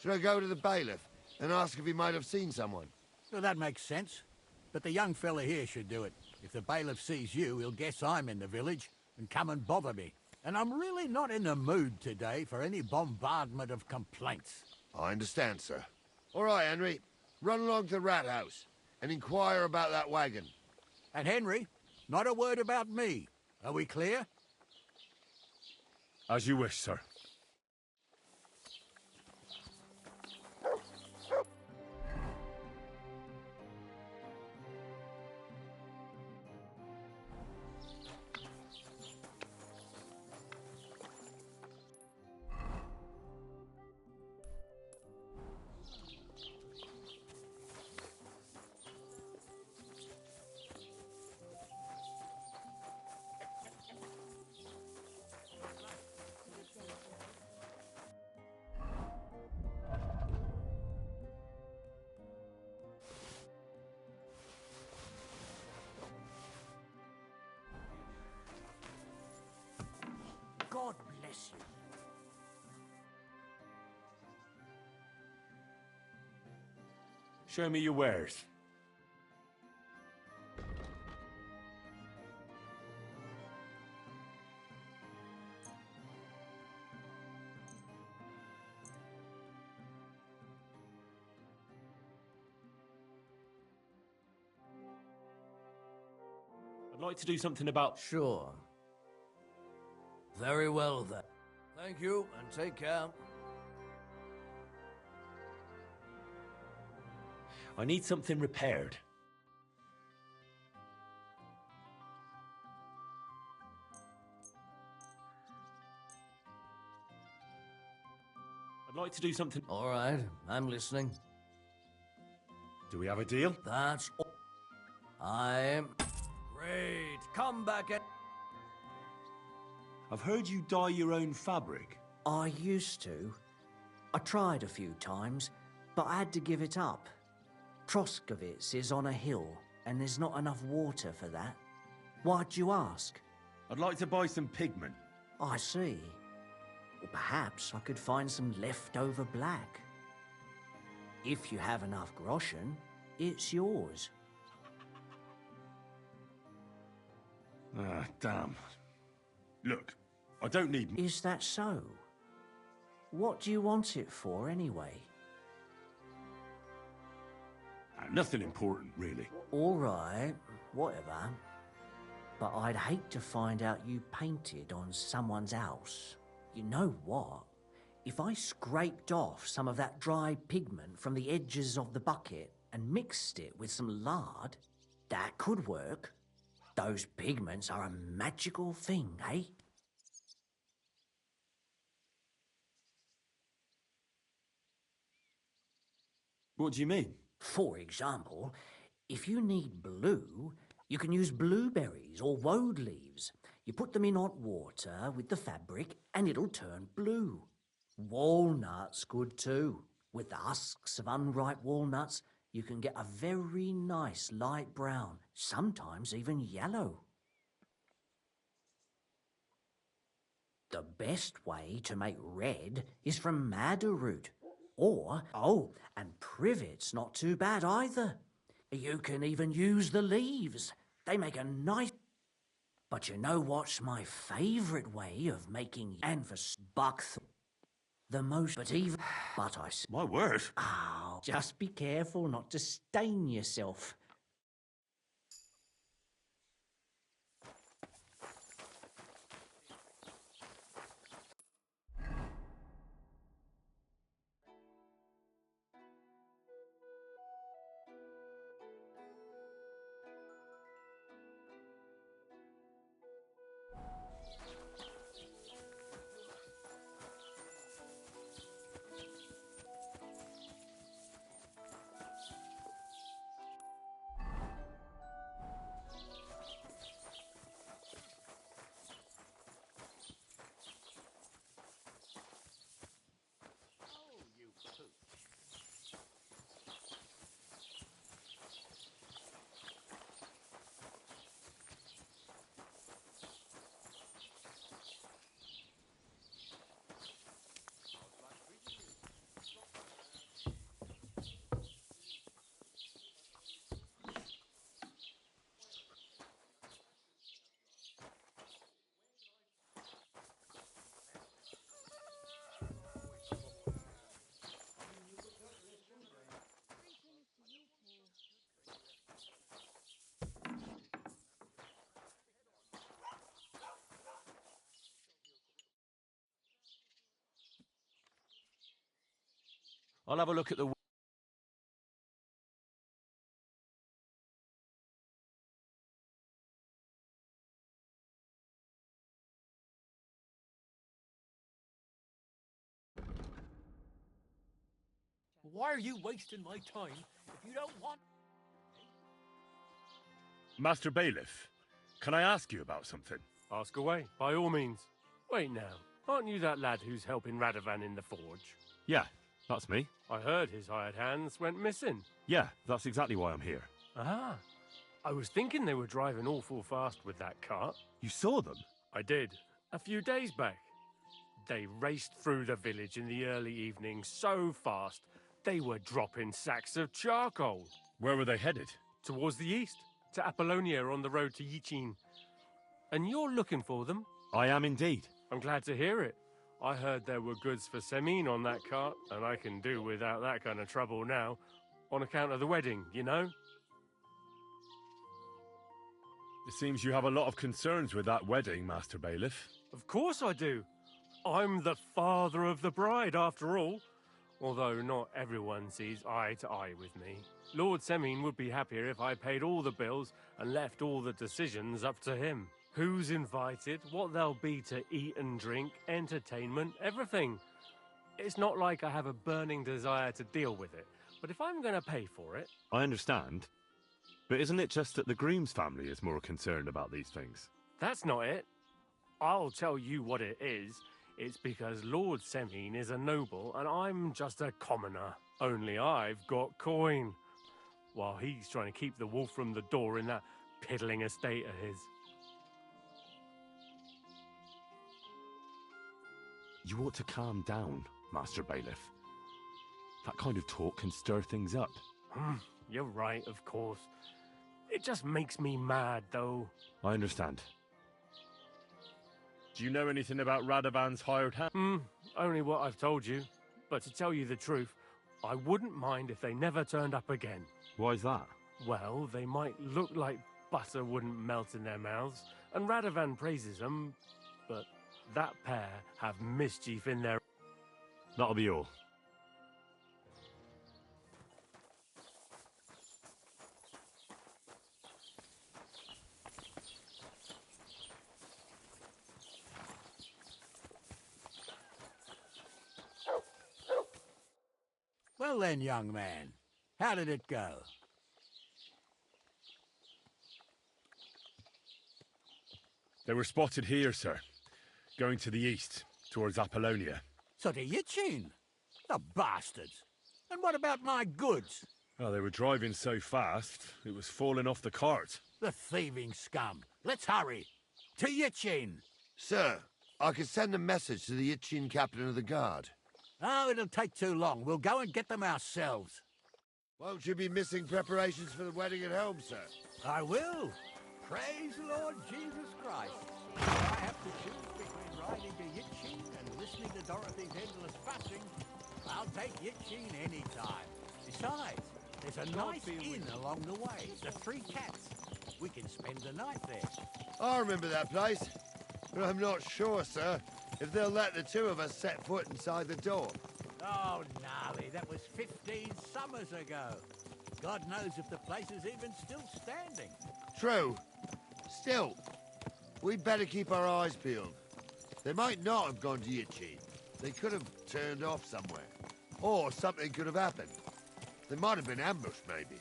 Should I go to the bailiff and ask if he might have seen someone? Well, that makes sense. But the young fella here should do it. If the bailiff sees you, he'll guess I'm in the village and come and bother me. And I'm really not in the mood today for any bombardment of complaints. I understand, sir. All right, Henry. Run along to the rat house and inquire about that wagon. And Henry, not a word about me. Are we clear? As you wish, sir. God bless you. Show me your wares. I'd like to do something about... Sure. Very well, then. Thank you, and take care. I need something repaired. I'd like to do something... All right, I'm listening. Do we have a deal? That's all. I'm... Great, come back at... I've heard you dye your own fabric. I used to. I tried a few times, but I had to give it up. Troskovitz is on a hill, and there's not enough water for that. Why'd you ask? I'd like to buy some pigment. I see. Well, perhaps I could find some leftover black. If you have enough groschen, it's yours. Ah, damn. Look, I don't need... Is that so? What do you want it for, anyway? Nothing important, really. All right, whatever. But I'd hate to find out you painted on someone's house. You know what? If I scraped off some of that dry pigment from the edges of the bucket and mixed it with some lard, that could work. Those pigments are a magical thing, eh? What do you mean? For example, if you need blue, you can use blueberries or woad leaves. You put them in hot water with the fabric and it'll turn blue. Walnuts good too. With the husks of unripe walnuts, you can get a very nice light brown, sometimes even yellow. The best way to make red is from madder root. Or, oh, and privet's not too bad either. You can even use the leaves. They make a nice... But you know what's my favourite way of making anvers buckthorn? The most, but even... But I... My word. Oh, just be careful not to stain yourself. I'll have a look at the... Why are you wasting my time if you don't want... Master Bailiff, can I ask you about something? Ask away, by all means. Wait now, aren't you that lad who's helping Radovan in the forge? Yeah, that's me. I heard his hired hands went missing. Yeah, that's exactly why I'm here. Ah, I was thinking they were driving awful fast with that cart. You saw them? I did, a few days back. They raced through the village in the early evening so fast, they were dropping sacks of charcoal. Where were they headed? Towards the east, to Apollonia on the road to Yichin. And you're looking for them? I am indeed. I'm glad to hear it. I heard there were goods for Semin on that cart, and I can do without that kind of trouble now, on account of the wedding, you know? It seems you have a lot of concerns with that wedding, Master Bailiff. Of course I do. I'm the father of the bride, after all. Although not everyone sees eye to eye with me. Lord Semin would be happier if I paid all the bills and left all the decisions up to him. Who's invited, what there'll be to eat and drink, entertainment, everything. It's not like I have a burning desire to deal with it, but if I'm going to pay for it... I understand. But isn't it just that the groom's family is more concerned about these things? That's not it. I'll tell you what it is. It's because Lord Semine is a noble and I'm just a commoner. Only I've got coin. While he's trying to keep the wolf from the door in that piddling estate of his. You ought to calm down, Master Bailiff. That kind of talk can stir things up. You're right, of course. It just makes me mad, though. I understand. Do you know anything about Radovan's hired hand? Only what I've told you. But to tell you the truth, I wouldn't mind if they never turned up again. Why's that? Well, they might look like butter wouldn't melt in their mouths, and Radovan praises them, but that pair have mischief in their... That'll be all. Well then, young man, how did it go? They were spotted here, sir. Going to the east, towards Apollonia. So to Yitchin? The bastards! And what about my goods? Oh, they were driving so fast, it was falling off the cart. The thieving scum! Let's hurry! To Yitchin! Sir, I can send a message to the Yitchin captain of the guard. Oh, it'll take too long. We'll go and get them ourselves. Won't you be missing preparations for the wedding at home, sir? I will. Praise the Lord Jesus Christ. If I have to choose between riding to Yitchin and listening to Dorothy's endless fussing, I'll take Yitchin any time. Besides, there's a nice inn along the way, the Three Cats. We can spend the night there. I remember that place, but I'm not sure, sir, if they'll let the two of us set foot inside the door. Oh, gnarly, that was 15 summers ago. God knows if the place is even still standing. True. Still, we'd better keep our eyes peeled. They might not have gone to Yitchin. They could have turned off somewhere. Or something could have happened. They might have been ambushed, maybe.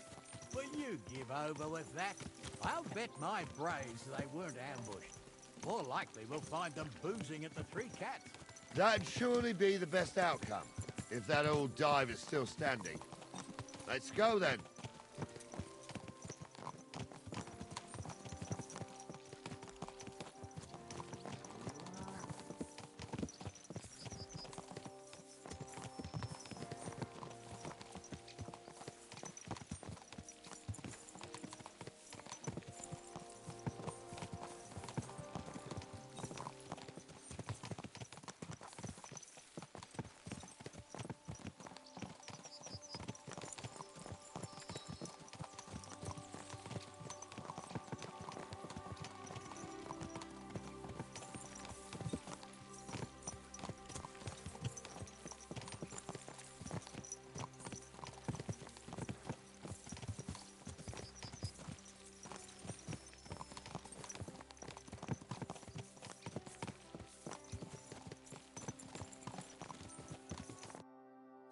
Will you give over with that? I'll bet my brains they weren't ambushed. More likely we'll find them boozing at the Three Cats. That'd surely be the best outcome, if that old dive is still standing. Let's go, then.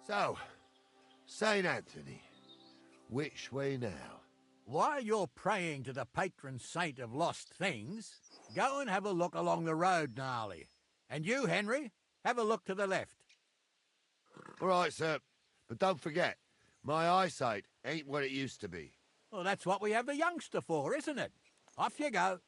So, St. Anthony, which way now? While you're praying to the patron saint of lost things, go and have a look along the road, Gnarly. And you, Henry, have a look to the left. All right, sir. But don't forget, my eyesight ain't what it used to be. Well, that's what we have the youngster for, isn't it? Off you go.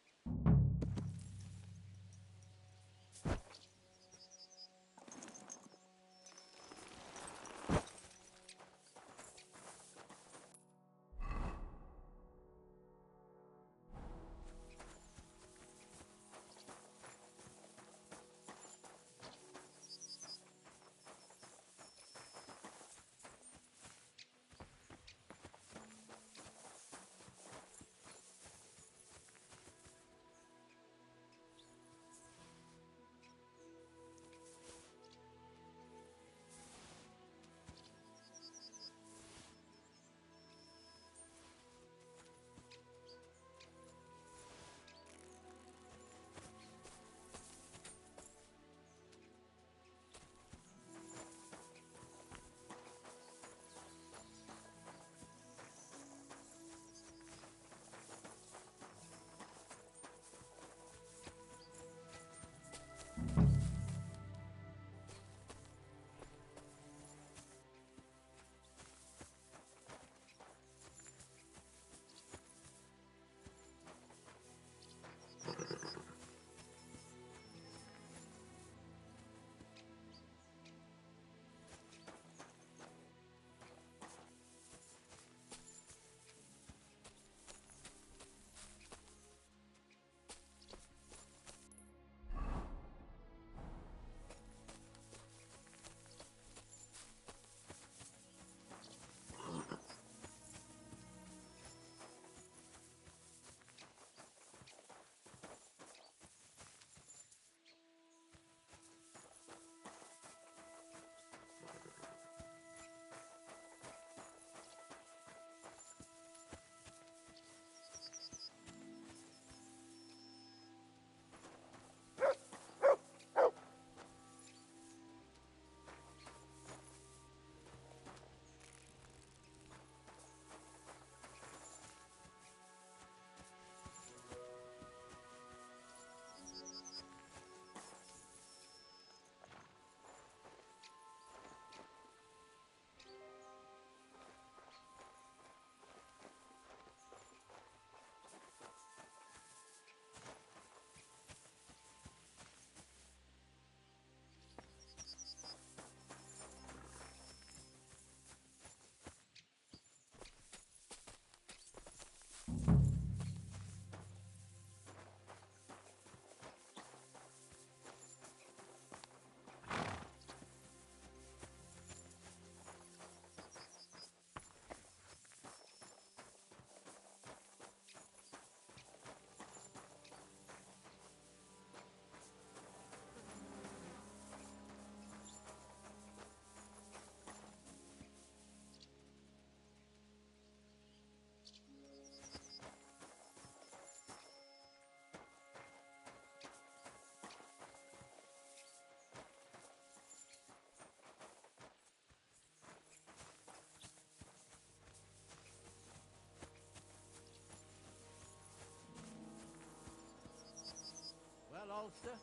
Ulster?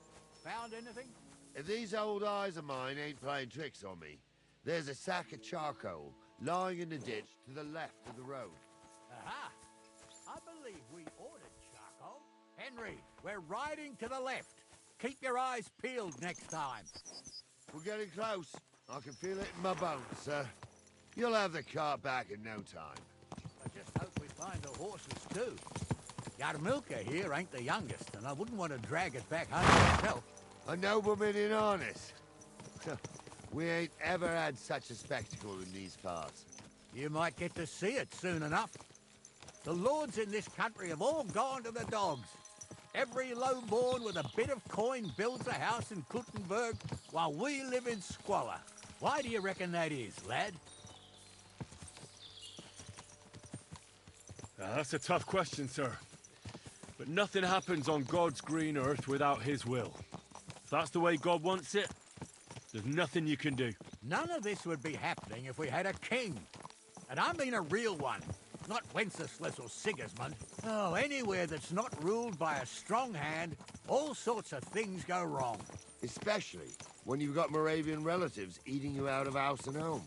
Found anything? If these old eyes of mine ain't playing tricks on me, there's a sack of charcoal lying in the ditch to the left of the road. Aha! I believe we ordered charcoal. Henry, we're riding to the left. Keep your eyes peeled next time. We're getting close. I can feel it in my bones, sir. You'll have the cart back in no time. I just hope we find the horses, too. Yarmilka here ain't the youngest, and I wouldn't want to drag it back home myself. A nobleman in harness. We ain't ever had such a spectacle in these parts. You might get to see it soon enough. The lords in this country have all gone to the dogs. Every lowborn with a bit of coin builds a house in Kuttenberg while we live in squalor. Why do you reckon that is, lad? That's a tough question, sir. But nothing happens on God's green earth without his will. If that's the way God wants it, there's nothing you can do. None of this would be happening if we had a king. And I mean a real one, not Wenceslas or Sigismund. Oh, anywhere that's not ruled by a strong hand, all sorts of things go wrong. Especially when you've got Moravian relatives eating you out of house and home.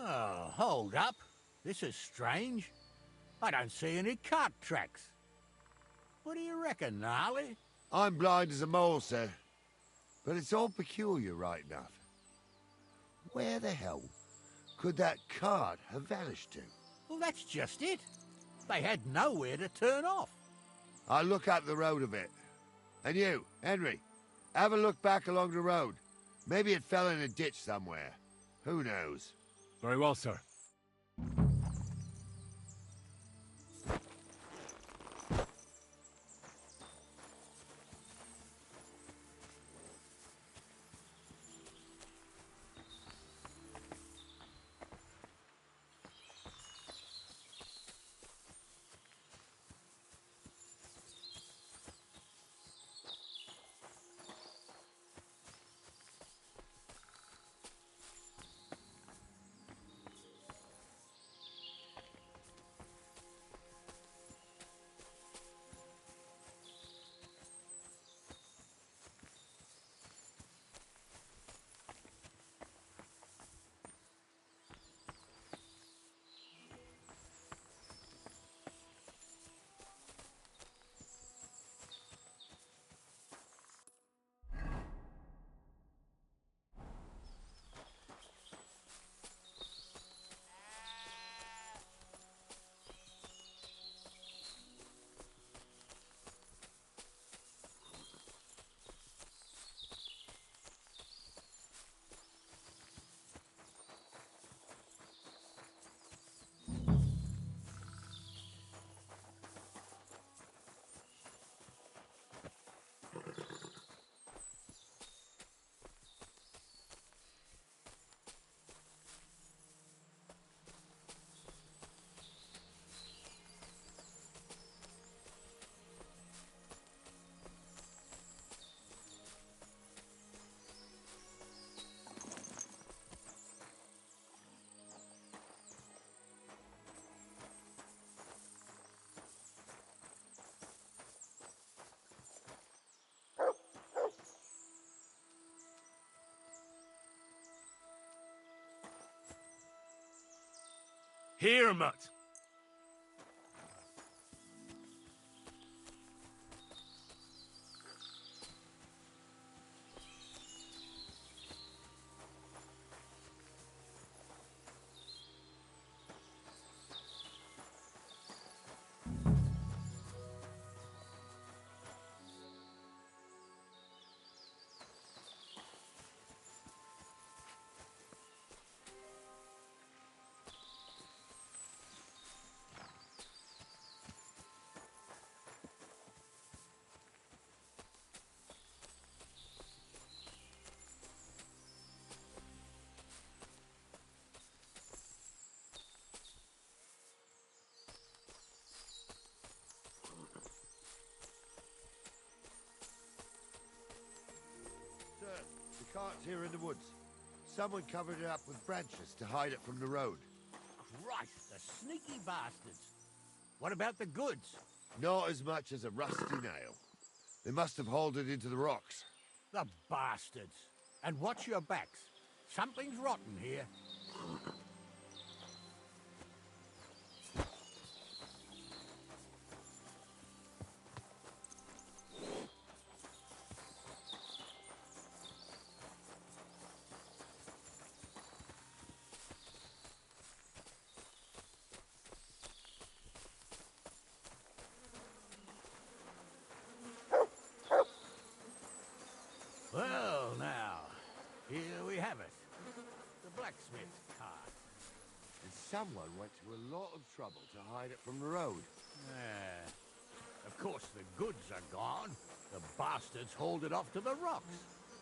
Oh, hold up. This is strange. I don't see any cart tracks. What do you reckon, Gnarly? I'm blind as a mole, sir. But it's all peculiar right enough. Where the hell could that cart have vanished to? Well, that's just it. They had nowhere to turn off. I'll look up the road a bit. And you, Henry, have a look back along the road. Maybe it fell in a ditch somewhere. Who knows? Very well, sir. Here, Mutt. here in the woods. Someone covered it up with branches to hide it from the road. Christ, the sneaky bastards. What about the goods? Not as much as a rusty nail. They must have hauled it into the rocks. The bastards. And watch your backs. Something's rotten here. Well, now, here we have it. The blacksmith's cart. And someone went to a lot of trouble to hide it from the road. Of course, the goods are gone. The bastards hauled it off to the rocks.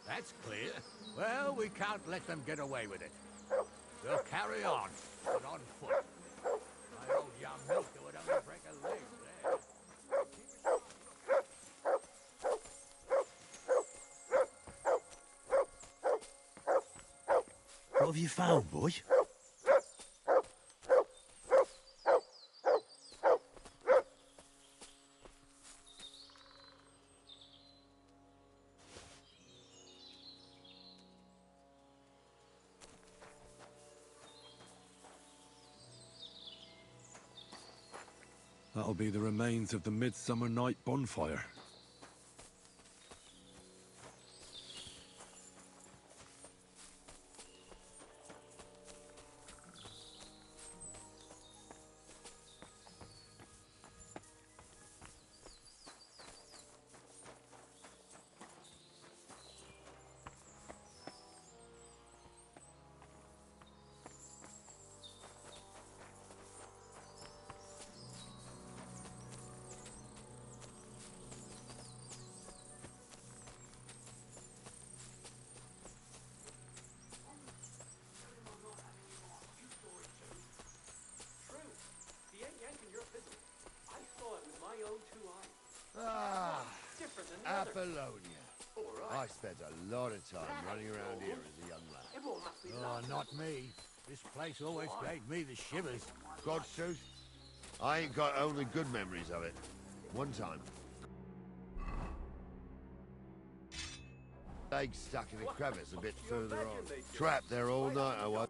That's clear. Well, we can't let them get away with it. We'll carry on, but on foot. My old young milker would only break a leg there. What have you found, boy? That'll be the remains of the Midsummer Night bonfire. Ah, Apollonia. I spent a lot of time running around here as a young lad. Oh, not me. This place always gave me the shivers. God's truth, I ain't got only good memories of it. One time, leg stuck in a crevice a bit further on. Trapped there all night I was.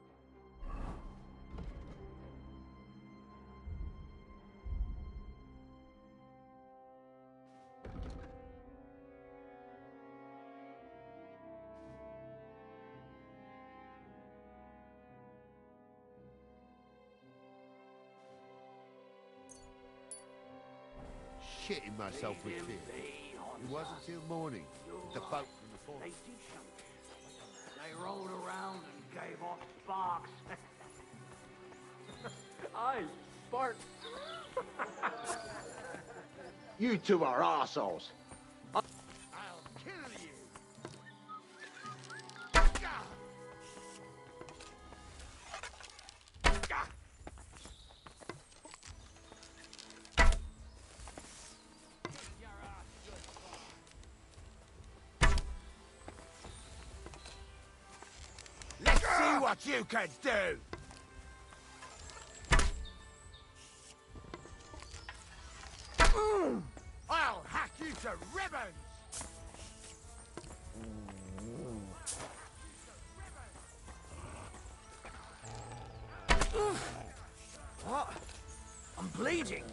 Shitting myself with fear. It wasn't till morning with the boat from the fort. They rolled around and gave off sparks. Aye, sparks. You two are arseholes. I'll kill you! Let's see what you can do. I'll hack you to ribbons. What? I'm bleeding.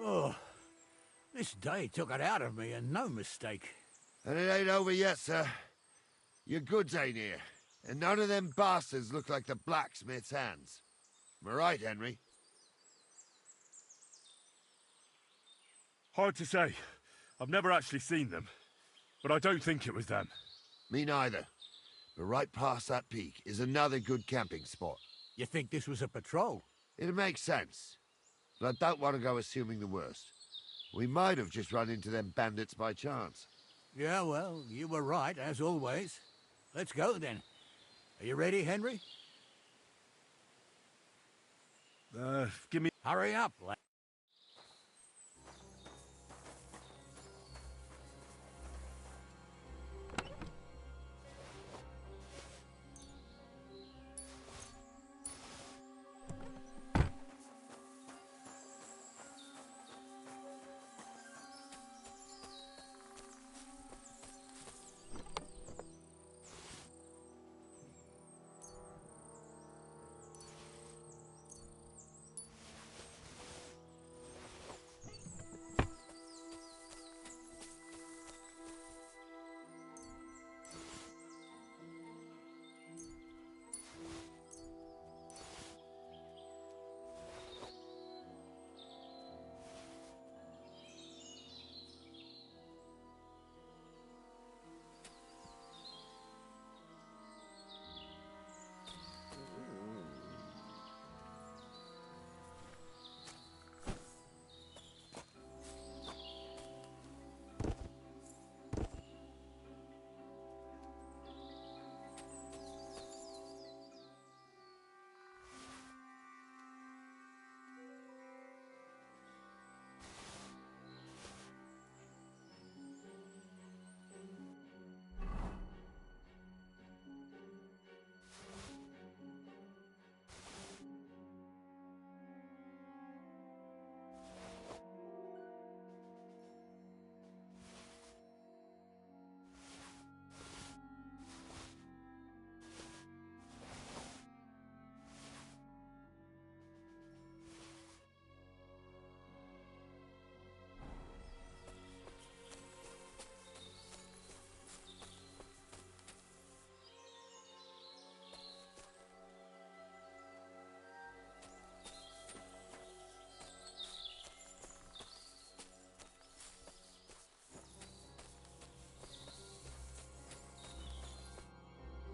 Oh, this day took it out of me, and no mistake. And it ain't over yet, sir. Your goods ain't here, and none of them bastards look like the blacksmith's hands. Am I right, Henry? Hard to say. I've never actually seen them, but I don't think it was them. Me neither. But right past that peak is another good camping spot. You think this was a patrol? It makes sense. But I don't want to go assuming the worst. We might have just run into them bandits by chance. Yeah, well, you were right, as always. Let's go, then. Are you ready, Henry? Give me... Hurry up, lad.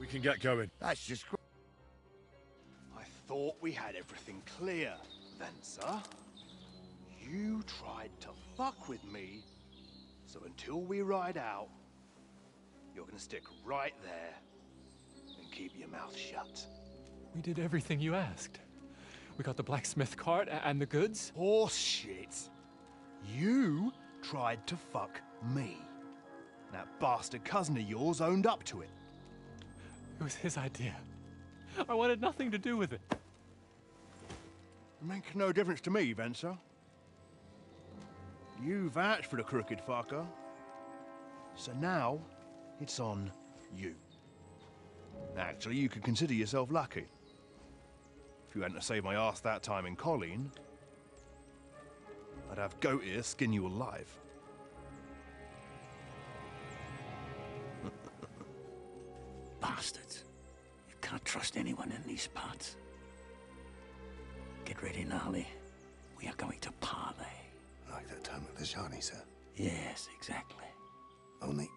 We can get going. That's just... I thought we had everything clear, then, sir. You tried to fuck with me, so until we ride out, you're gonna stick right there and keep your mouth shut. We did everything you asked. We got the blacksmith cart and the goods. Horse shit. You tried to fuck me. That bastard cousin of yours owned up to it. It was his idea. I wanted nothing to do with it. It makes no difference to me, Venser. You vouched for the crooked fucker. So now, it's on you. Actually, you could consider yourself lucky. If you hadn't saved my ass that time in Colleen, I'd have goat ear skin you alive. Bastards. You can't trust anyone in these parts. Get ready, Gnarly. We are going to parley. Like that time with the Shani, sir? Yes, exactly. Only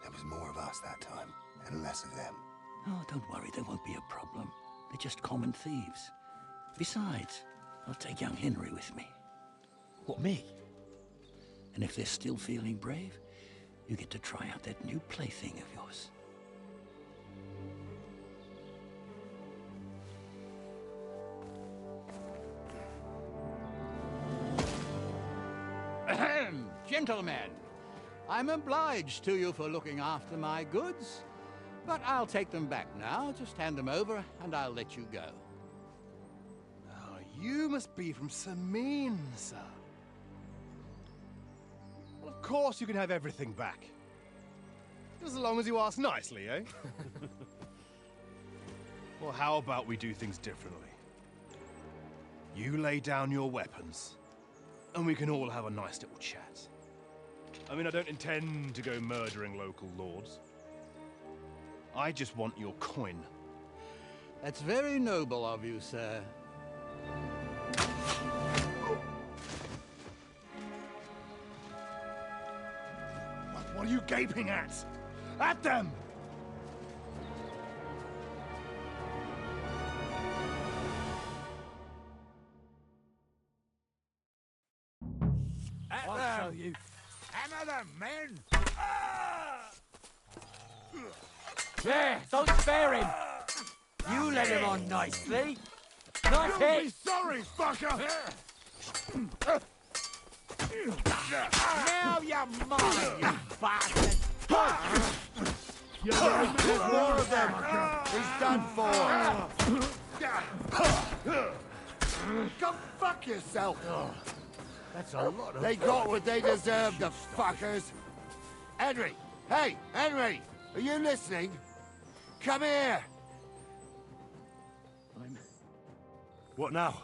there was more of us that time, and less of them. Oh, don't worry, there won't be a problem. They're just common thieves. Besides, I'll take young Henry with me. What, me? And if they're still feeling brave, you get to try out that new plaything of yours. Ahem, gentlemen, I'm obliged to you for looking after my goods, but I'll take them back now. Just hand them over and I'll let you go. Oh, you must be from Samin, sir. Well, of course you can have everything back. Just as long as you ask nicely, eh? Well, how about we do things differently? You lay down your weapons, and we can all have a nice little chat. I mean, I don't intend to go murdering local lords. I just want your coin. That's very noble of you, sir. What are you gaping at? At them! I'll show you. Hammer them, men! There, don't spare him. You let him on nicely. Nice You'll hit. be sorry, fucker! Now you're mine, you bastard. There's more of them! He's done for! Go fuck yourself! That's a lot of... They got what they deserved, the fuckers! Henry! Hey, Henry! Are you listening? Come here! What now?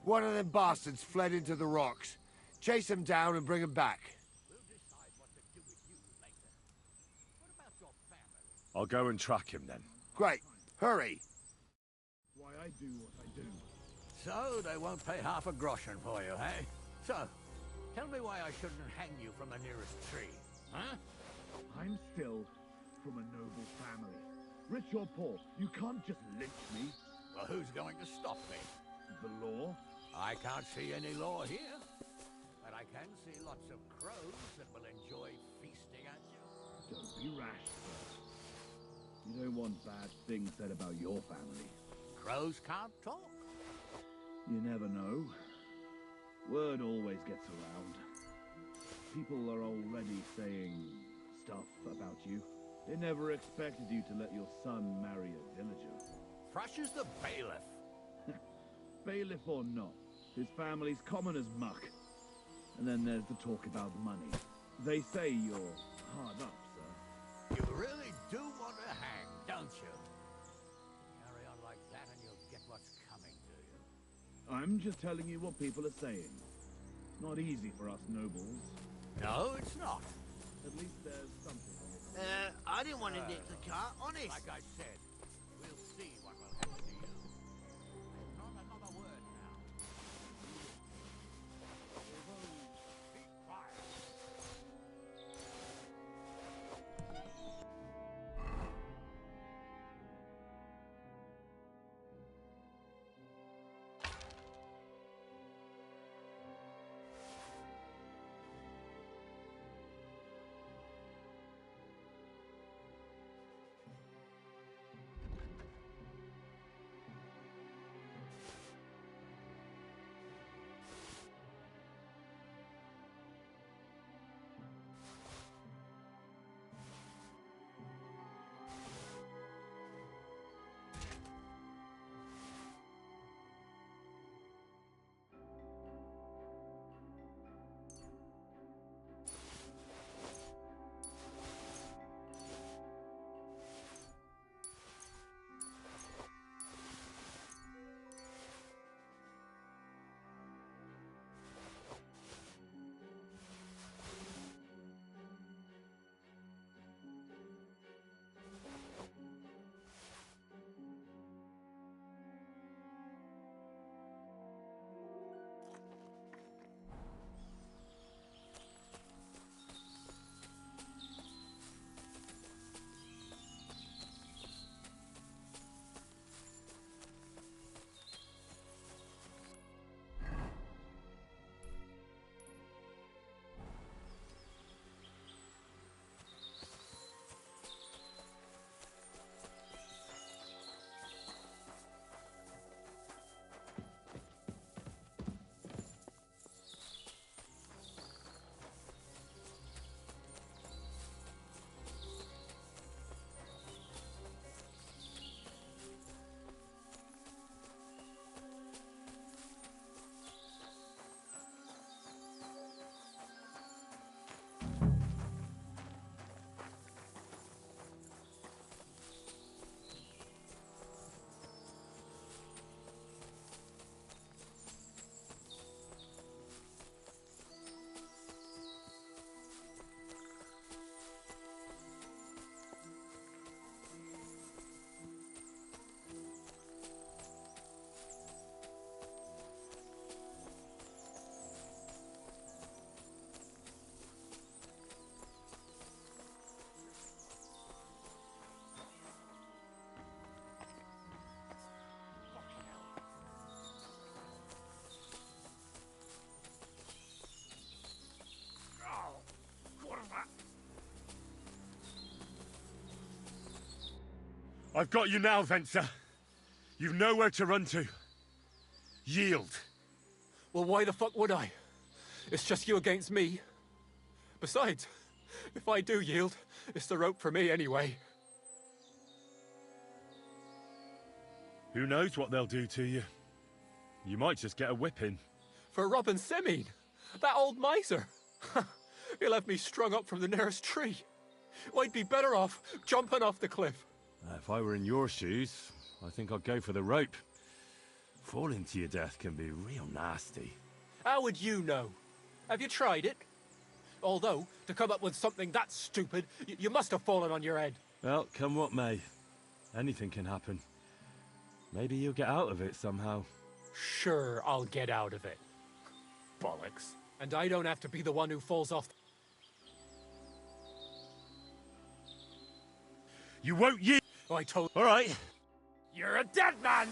One of them bastards fled into the rocks. Chase him down and bring him back. I'll go and track him then. Great. Hurry. Why I do what I do. So they won't pay half a groschen for you, eh? So, tell me why I shouldn't hang you from the nearest tree, huh? I'm still from a noble family. Rich or poor, you can't just lynch me. Well, who's going to stop me? The law? I can't see any law here. But I can see lots of crows that will enjoy feasting at you. Don't be rash, sir. You don't want bad things said about your family. Crows can't talk. You never know. Word always gets around. People are already saying stuff about you. They never expected you to let your son marry a villager. Thrush is the bailiff. Bailiff or not, his family's common as muck. And then there's the talk about money. They say you're hard up, sir. You really do want to hang, don't you? Carry on like that and you'll get what's coming to you. I'm just telling you what people are saying. Not easy for us nobles. No, it's not. At least there's something. I didn't want to nick the car, honest. Like I said, we'll see what will happen to you. And not another word now. Keep quiet. I've got you now, Venser. You've nowhere to run to. Yield. Well, why the fuck would I? It's just you against me. Besides, if I do yield, it's the rope for me anyway. Who knows what they'll do to you? You might just get a whipping. For robbing Semine, that old miser. He'll have me strung up from the nearest tree. I'd be better off jumping off the cliff. If I were in your shoes, I think I'd go for the rope. Falling to your death can be real nasty. How would you know? Have you tried it? Although, to come up with something that stupid, you must have fallen on your head. Well, come what may. Anything can happen. Maybe you'll get out of it somehow. Sure, I'll get out of it. Bollocks. And I don't have to be the one who falls off. You won't yield! Oh, I told... All right. You're a dead man!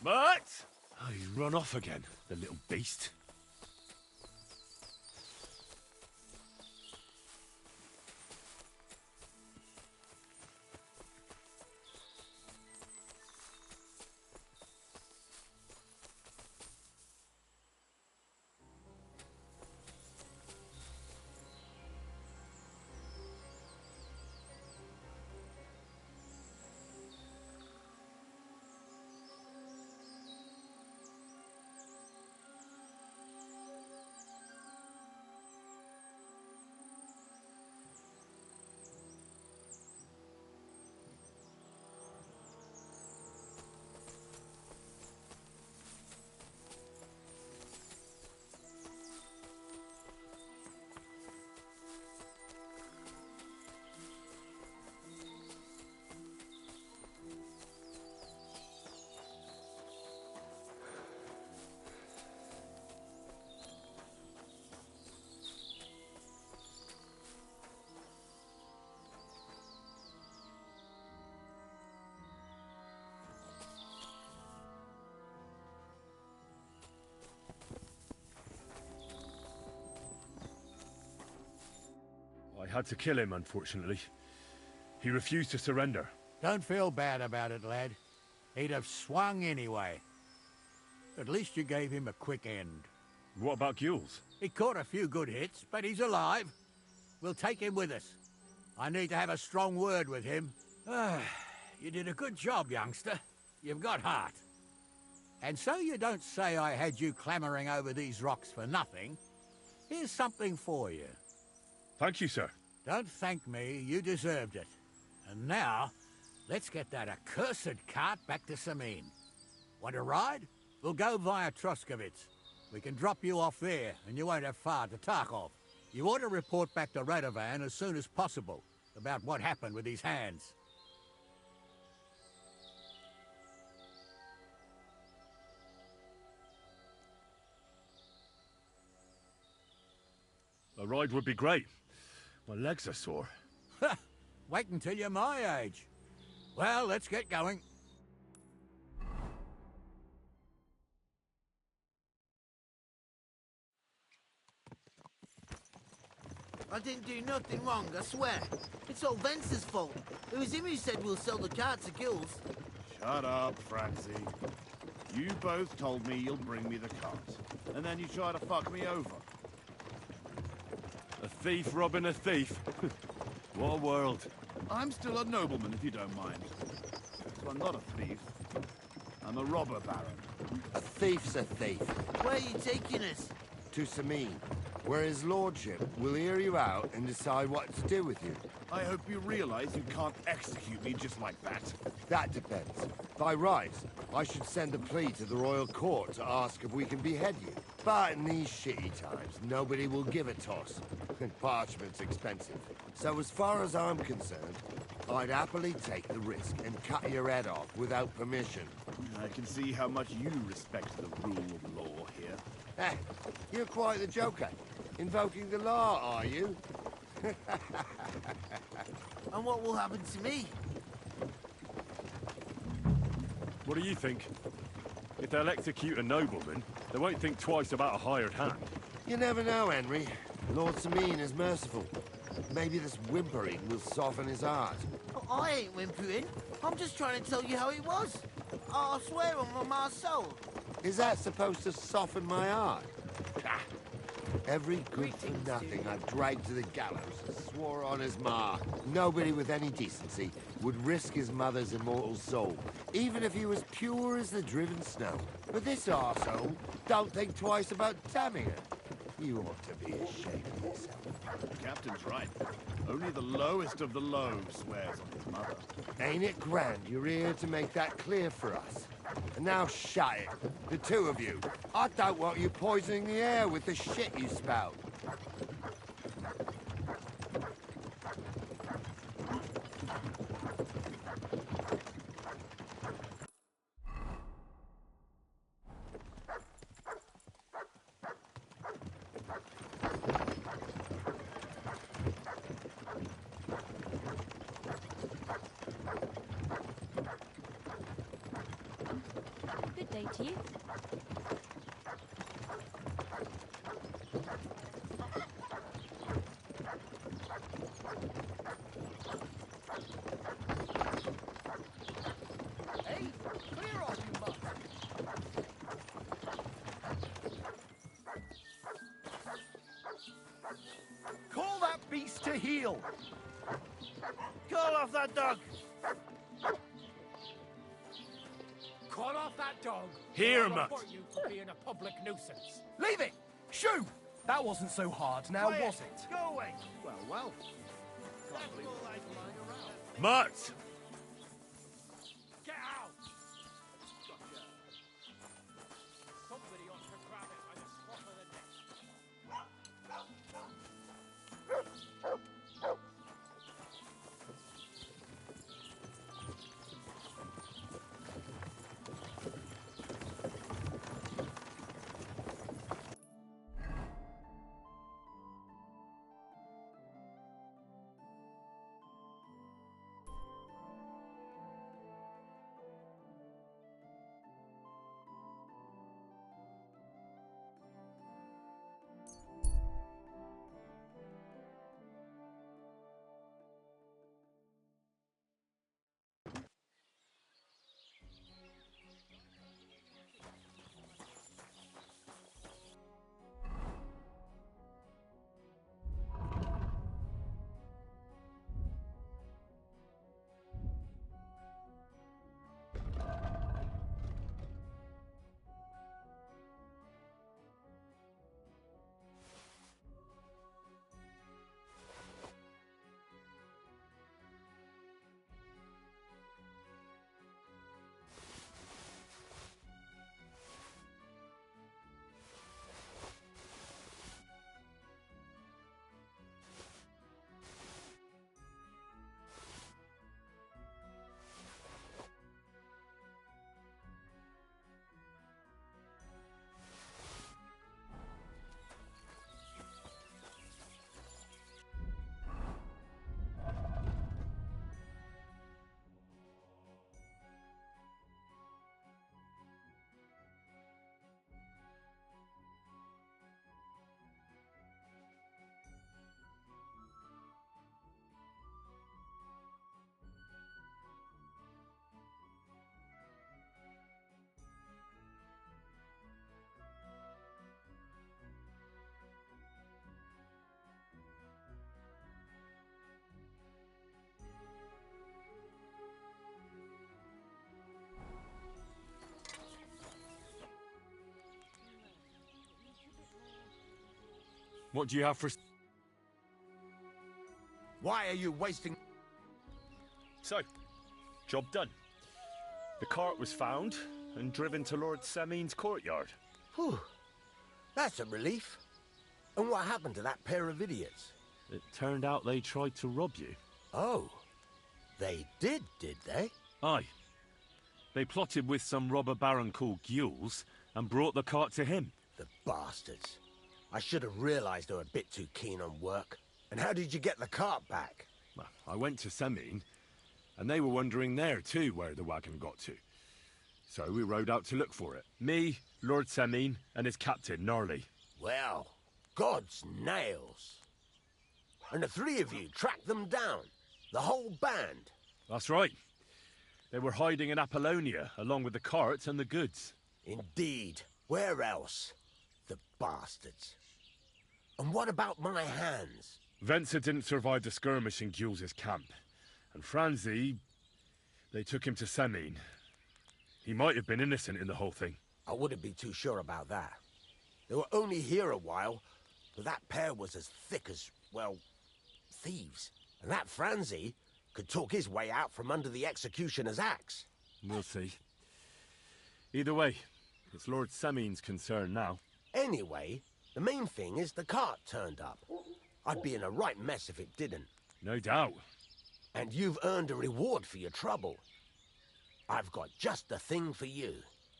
But... Oh, he's run off again, the little beast. I had to kill him, unfortunately. He refused to surrender. Don't feel bad about it, lad. He'd have swung anyway. At least you gave him a quick end. What about Gules? He caught a few good hits, but he's alive. We'll take him with us. I need to have a strong word with him, You did a good job, youngster. You've got heart. And so you don't say I had you clambering over these rocks for nothing. Here's something for you. Thank you, sir. Don't thank me, you deserved it. And now, let's get that accursed cart back to Samin. Want a ride? We'll go via Troskovitz. We can drop you off there, and you won't have far to Tarkov. You ought to report back to Radovan as soon as possible about what happened with his hands. A ride would be great. My legs are sore. Wait until you're my age. Well, let's get going. I didn't do nothing wrong, I swear. It's all Vence's fault. It was him who said we'll sell the car to Gills. Shut up, Francie. You both told me you'll bring me the cart, and then you try to fuck me over. A thief robbing a thief. What a world. I'm still a nobleman, if you don't mind. So I'm not a thief. I'm a robber baron. A thief's a thief. Where are you taking us? To Samin, where his lordship will hear you out and decide what to do with you. I hope you realize you can't execute me just like that. That depends. By rights, I should send a plea to the royal court to ask if we can behead you. But in these shitty times, nobody will give a toss. And parchment's expensive. So as far as I'm concerned, I'd happily take the risk and cut your head off without permission. I can see how much you respect the rule of law here. Eh, you're quite the joker. Invoking the law, are you? And what will happen to me? What do you think? If they'll execute a nobleman, they won't think twice about a hired hand. You never know, Henry. Lord Samin is merciful. Maybe this whimpering will soften his heart. Oh, I ain't whimpering. I'm just trying to tell you how it was. I swear on my soul. Is that supposed to soften my heart? Ah, every good for nothing I've dragged to the gallows swore on his ma. Nobody with any decency would risk his mother's immortal soul, even if he was pure as the driven snow. But this arsehole don't think twice about damning her. You ought to be ashamed of yourself. The captain's right. Only the lowest of the low swears on his mother. Ain't it grand you're here to make that clear for us? And now shut it, the two of you. I don't want you poisoning the air with the shit you spout. Good day to you. Hey, clear off, you mutt. Call that beast to heel! Call off that dog! Call off that dog. Here, or I'll Mutt. report you for being a public nuisance. Leave it! Shoo! That wasn't so hard, now Quiet. was it? Go away! Well. That's all like lying around. Mutt! Get out! Somebody ought to grab it by the scruff of the neck. What do you have for... Why are you wasting... So, job done. The cart was found and driven to Lord Semin's courtyard. Whew. That's a relief. And what happened to that pair of idiots? It turned out they tried to rob you. Oh. They did they? Aye. They plotted with some robber baron called Gules and brought the cart to him. The bastards. I should have realized they were a bit too keen on work. And how did you get the cart back? Well, I went to Semin, and they were wondering there too where the wagon got to. So we rode out to look for it. Me, Lord Semin, and his captain, Gnarly. Well, God's nails. And the three of you tracked them down? The whole band? That's right. They were hiding in Apollonia, along with the cart and the goods. Indeed. Where else? The bastards. And what about my hands? Venser didn't survive the skirmish in Gules' camp. And Franzi... they took him to Semin. He might have been innocent in the whole thing. I wouldn't be too sure about that. They were only here a while, but that pair was as thick as, well, thieves. And that Franzi could talk his way out from under the executioner's axe. We'll see. Either way, it's Lord Semin's concern now. Anyway, the main thing is the cart turned up. I'd be in a right mess if it didn't. No doubt. And you've earned a reward for your trouble. I've got just the thing for you.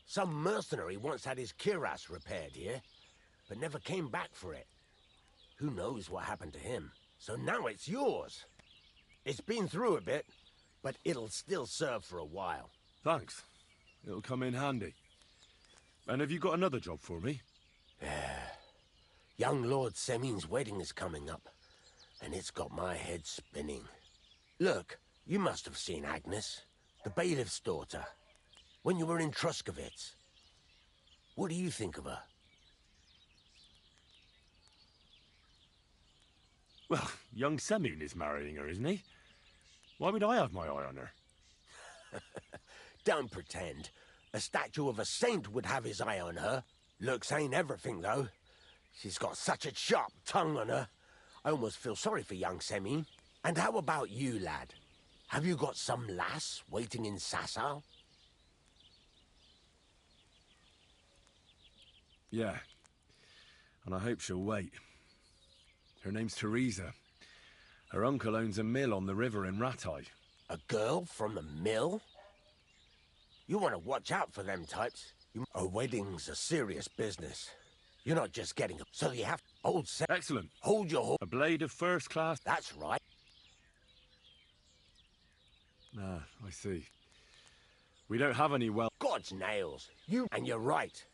Some mercenary once had his cuirass repaired here, but never came back for it. Who knows what happened to him? So now it's yours. It's been through a bit, but it'll still serve for a while. Thanks. It'll come in handy. And have you got another job for me? Young Lord Semin's wedding is coming up, and it's got my head spinning. Look, you must have seen Agnes, the bailiff's daughter, when you were in Truscovitz. What do you think of her? Well, young Semin is marrying her, isn't he? Why would I have my eye on her? Don't pretend. A statue of a saint would have his eye on her. Looks ain't everything, though. She's got such a sharp tongue on her. I almost feel sorry for young Semin. And how about you, lad? Have you got some lass waiting in Sasau? Yeah. And I hope she'll wait. Her name's Teresa. Her uncle owns a mill on the river in Ratai. A girl from the mill? You want to watch out for them types. A wedding's a serious business. You're not just getting... So you have... Excellent. Hold your horse. A blade of first class... That's right. Ah, I see. We don't have any well... God's nails. And you're right.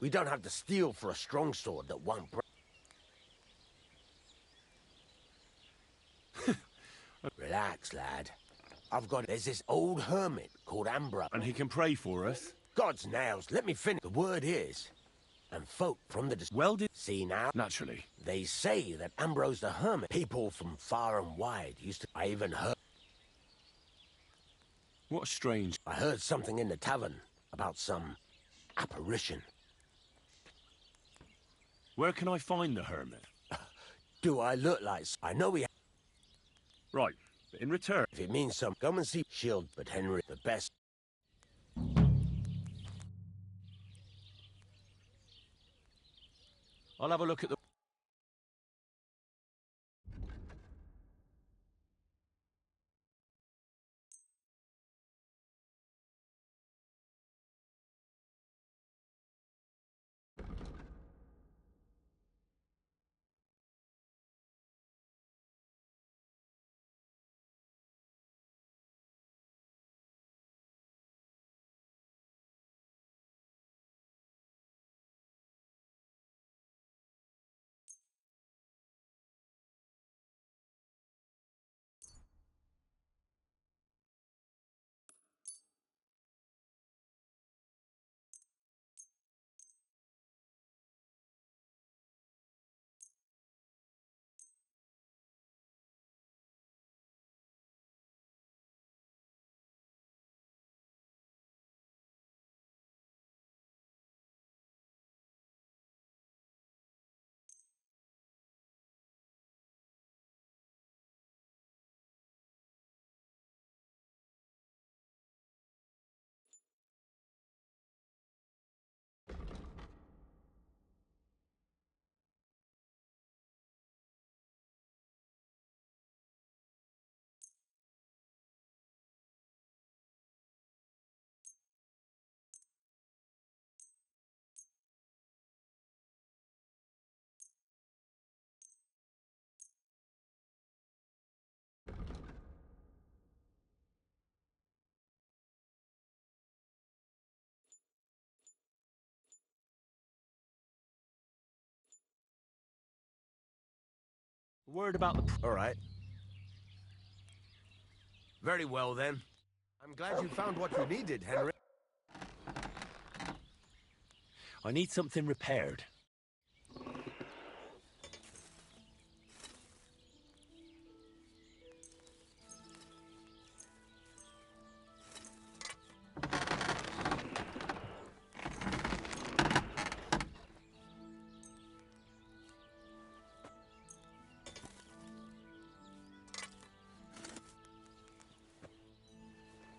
We don't have the steel for a strong sword that won't break. Relax, lad. There's this old hermit called Ambrose. And he can pray for us? God's nails, let me finish. The word is, and folk from the... See now? Naturally. They say that Ambrose the hermit, people from far and wide used to... I even heard... What strange... I heard something in the tavern about some apparition. Where can I find the hermit? Do I look like... I know we... Right, but in return... If it means some... Come and see Shield, but Henry, the best... I'll have a look at the... Word about the... All right. Very well, then. I'm glad you found what you needed, Henry. I need something repaired.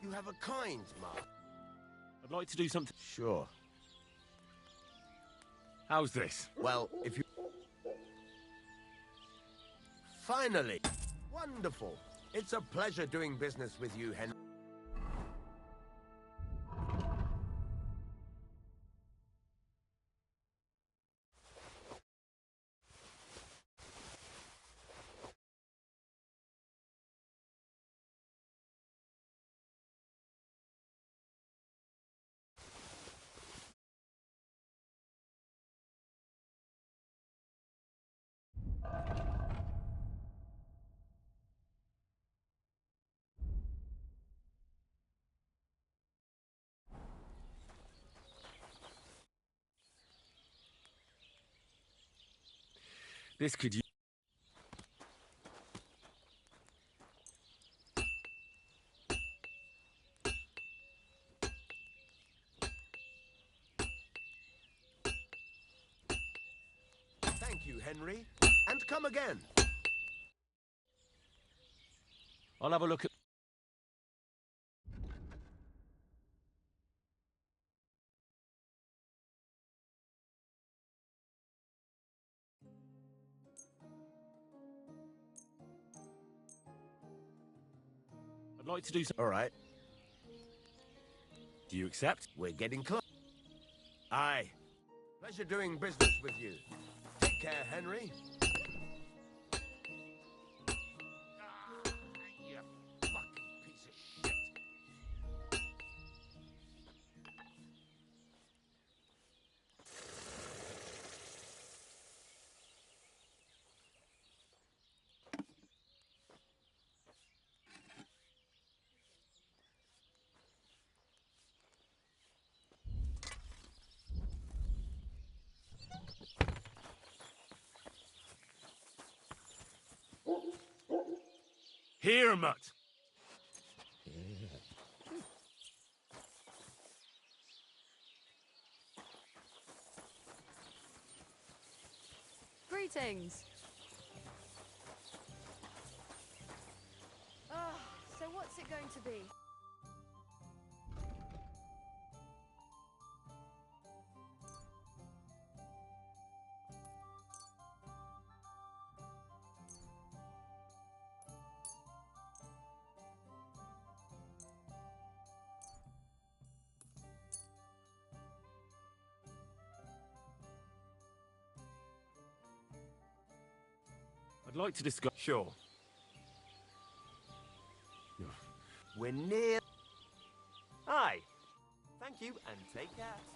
You have a kind, Mark. I'd like to do something... Sure. How's this? Well, if you... Finally! Wonderful! It's a pleasure doing business with you, Henry. This could... Thank you, Henry. And come again. I'll have a look at... I'd like to do some... All right. Do you accept? We're getting close. Aye. Pleasure doing business with you. Take care, Henry. You fucking piece of shit. Here, mutt! Greetings. So what's it going to be? I'd like to discuss... Sure. We're near. Aye. Thank you, and take care.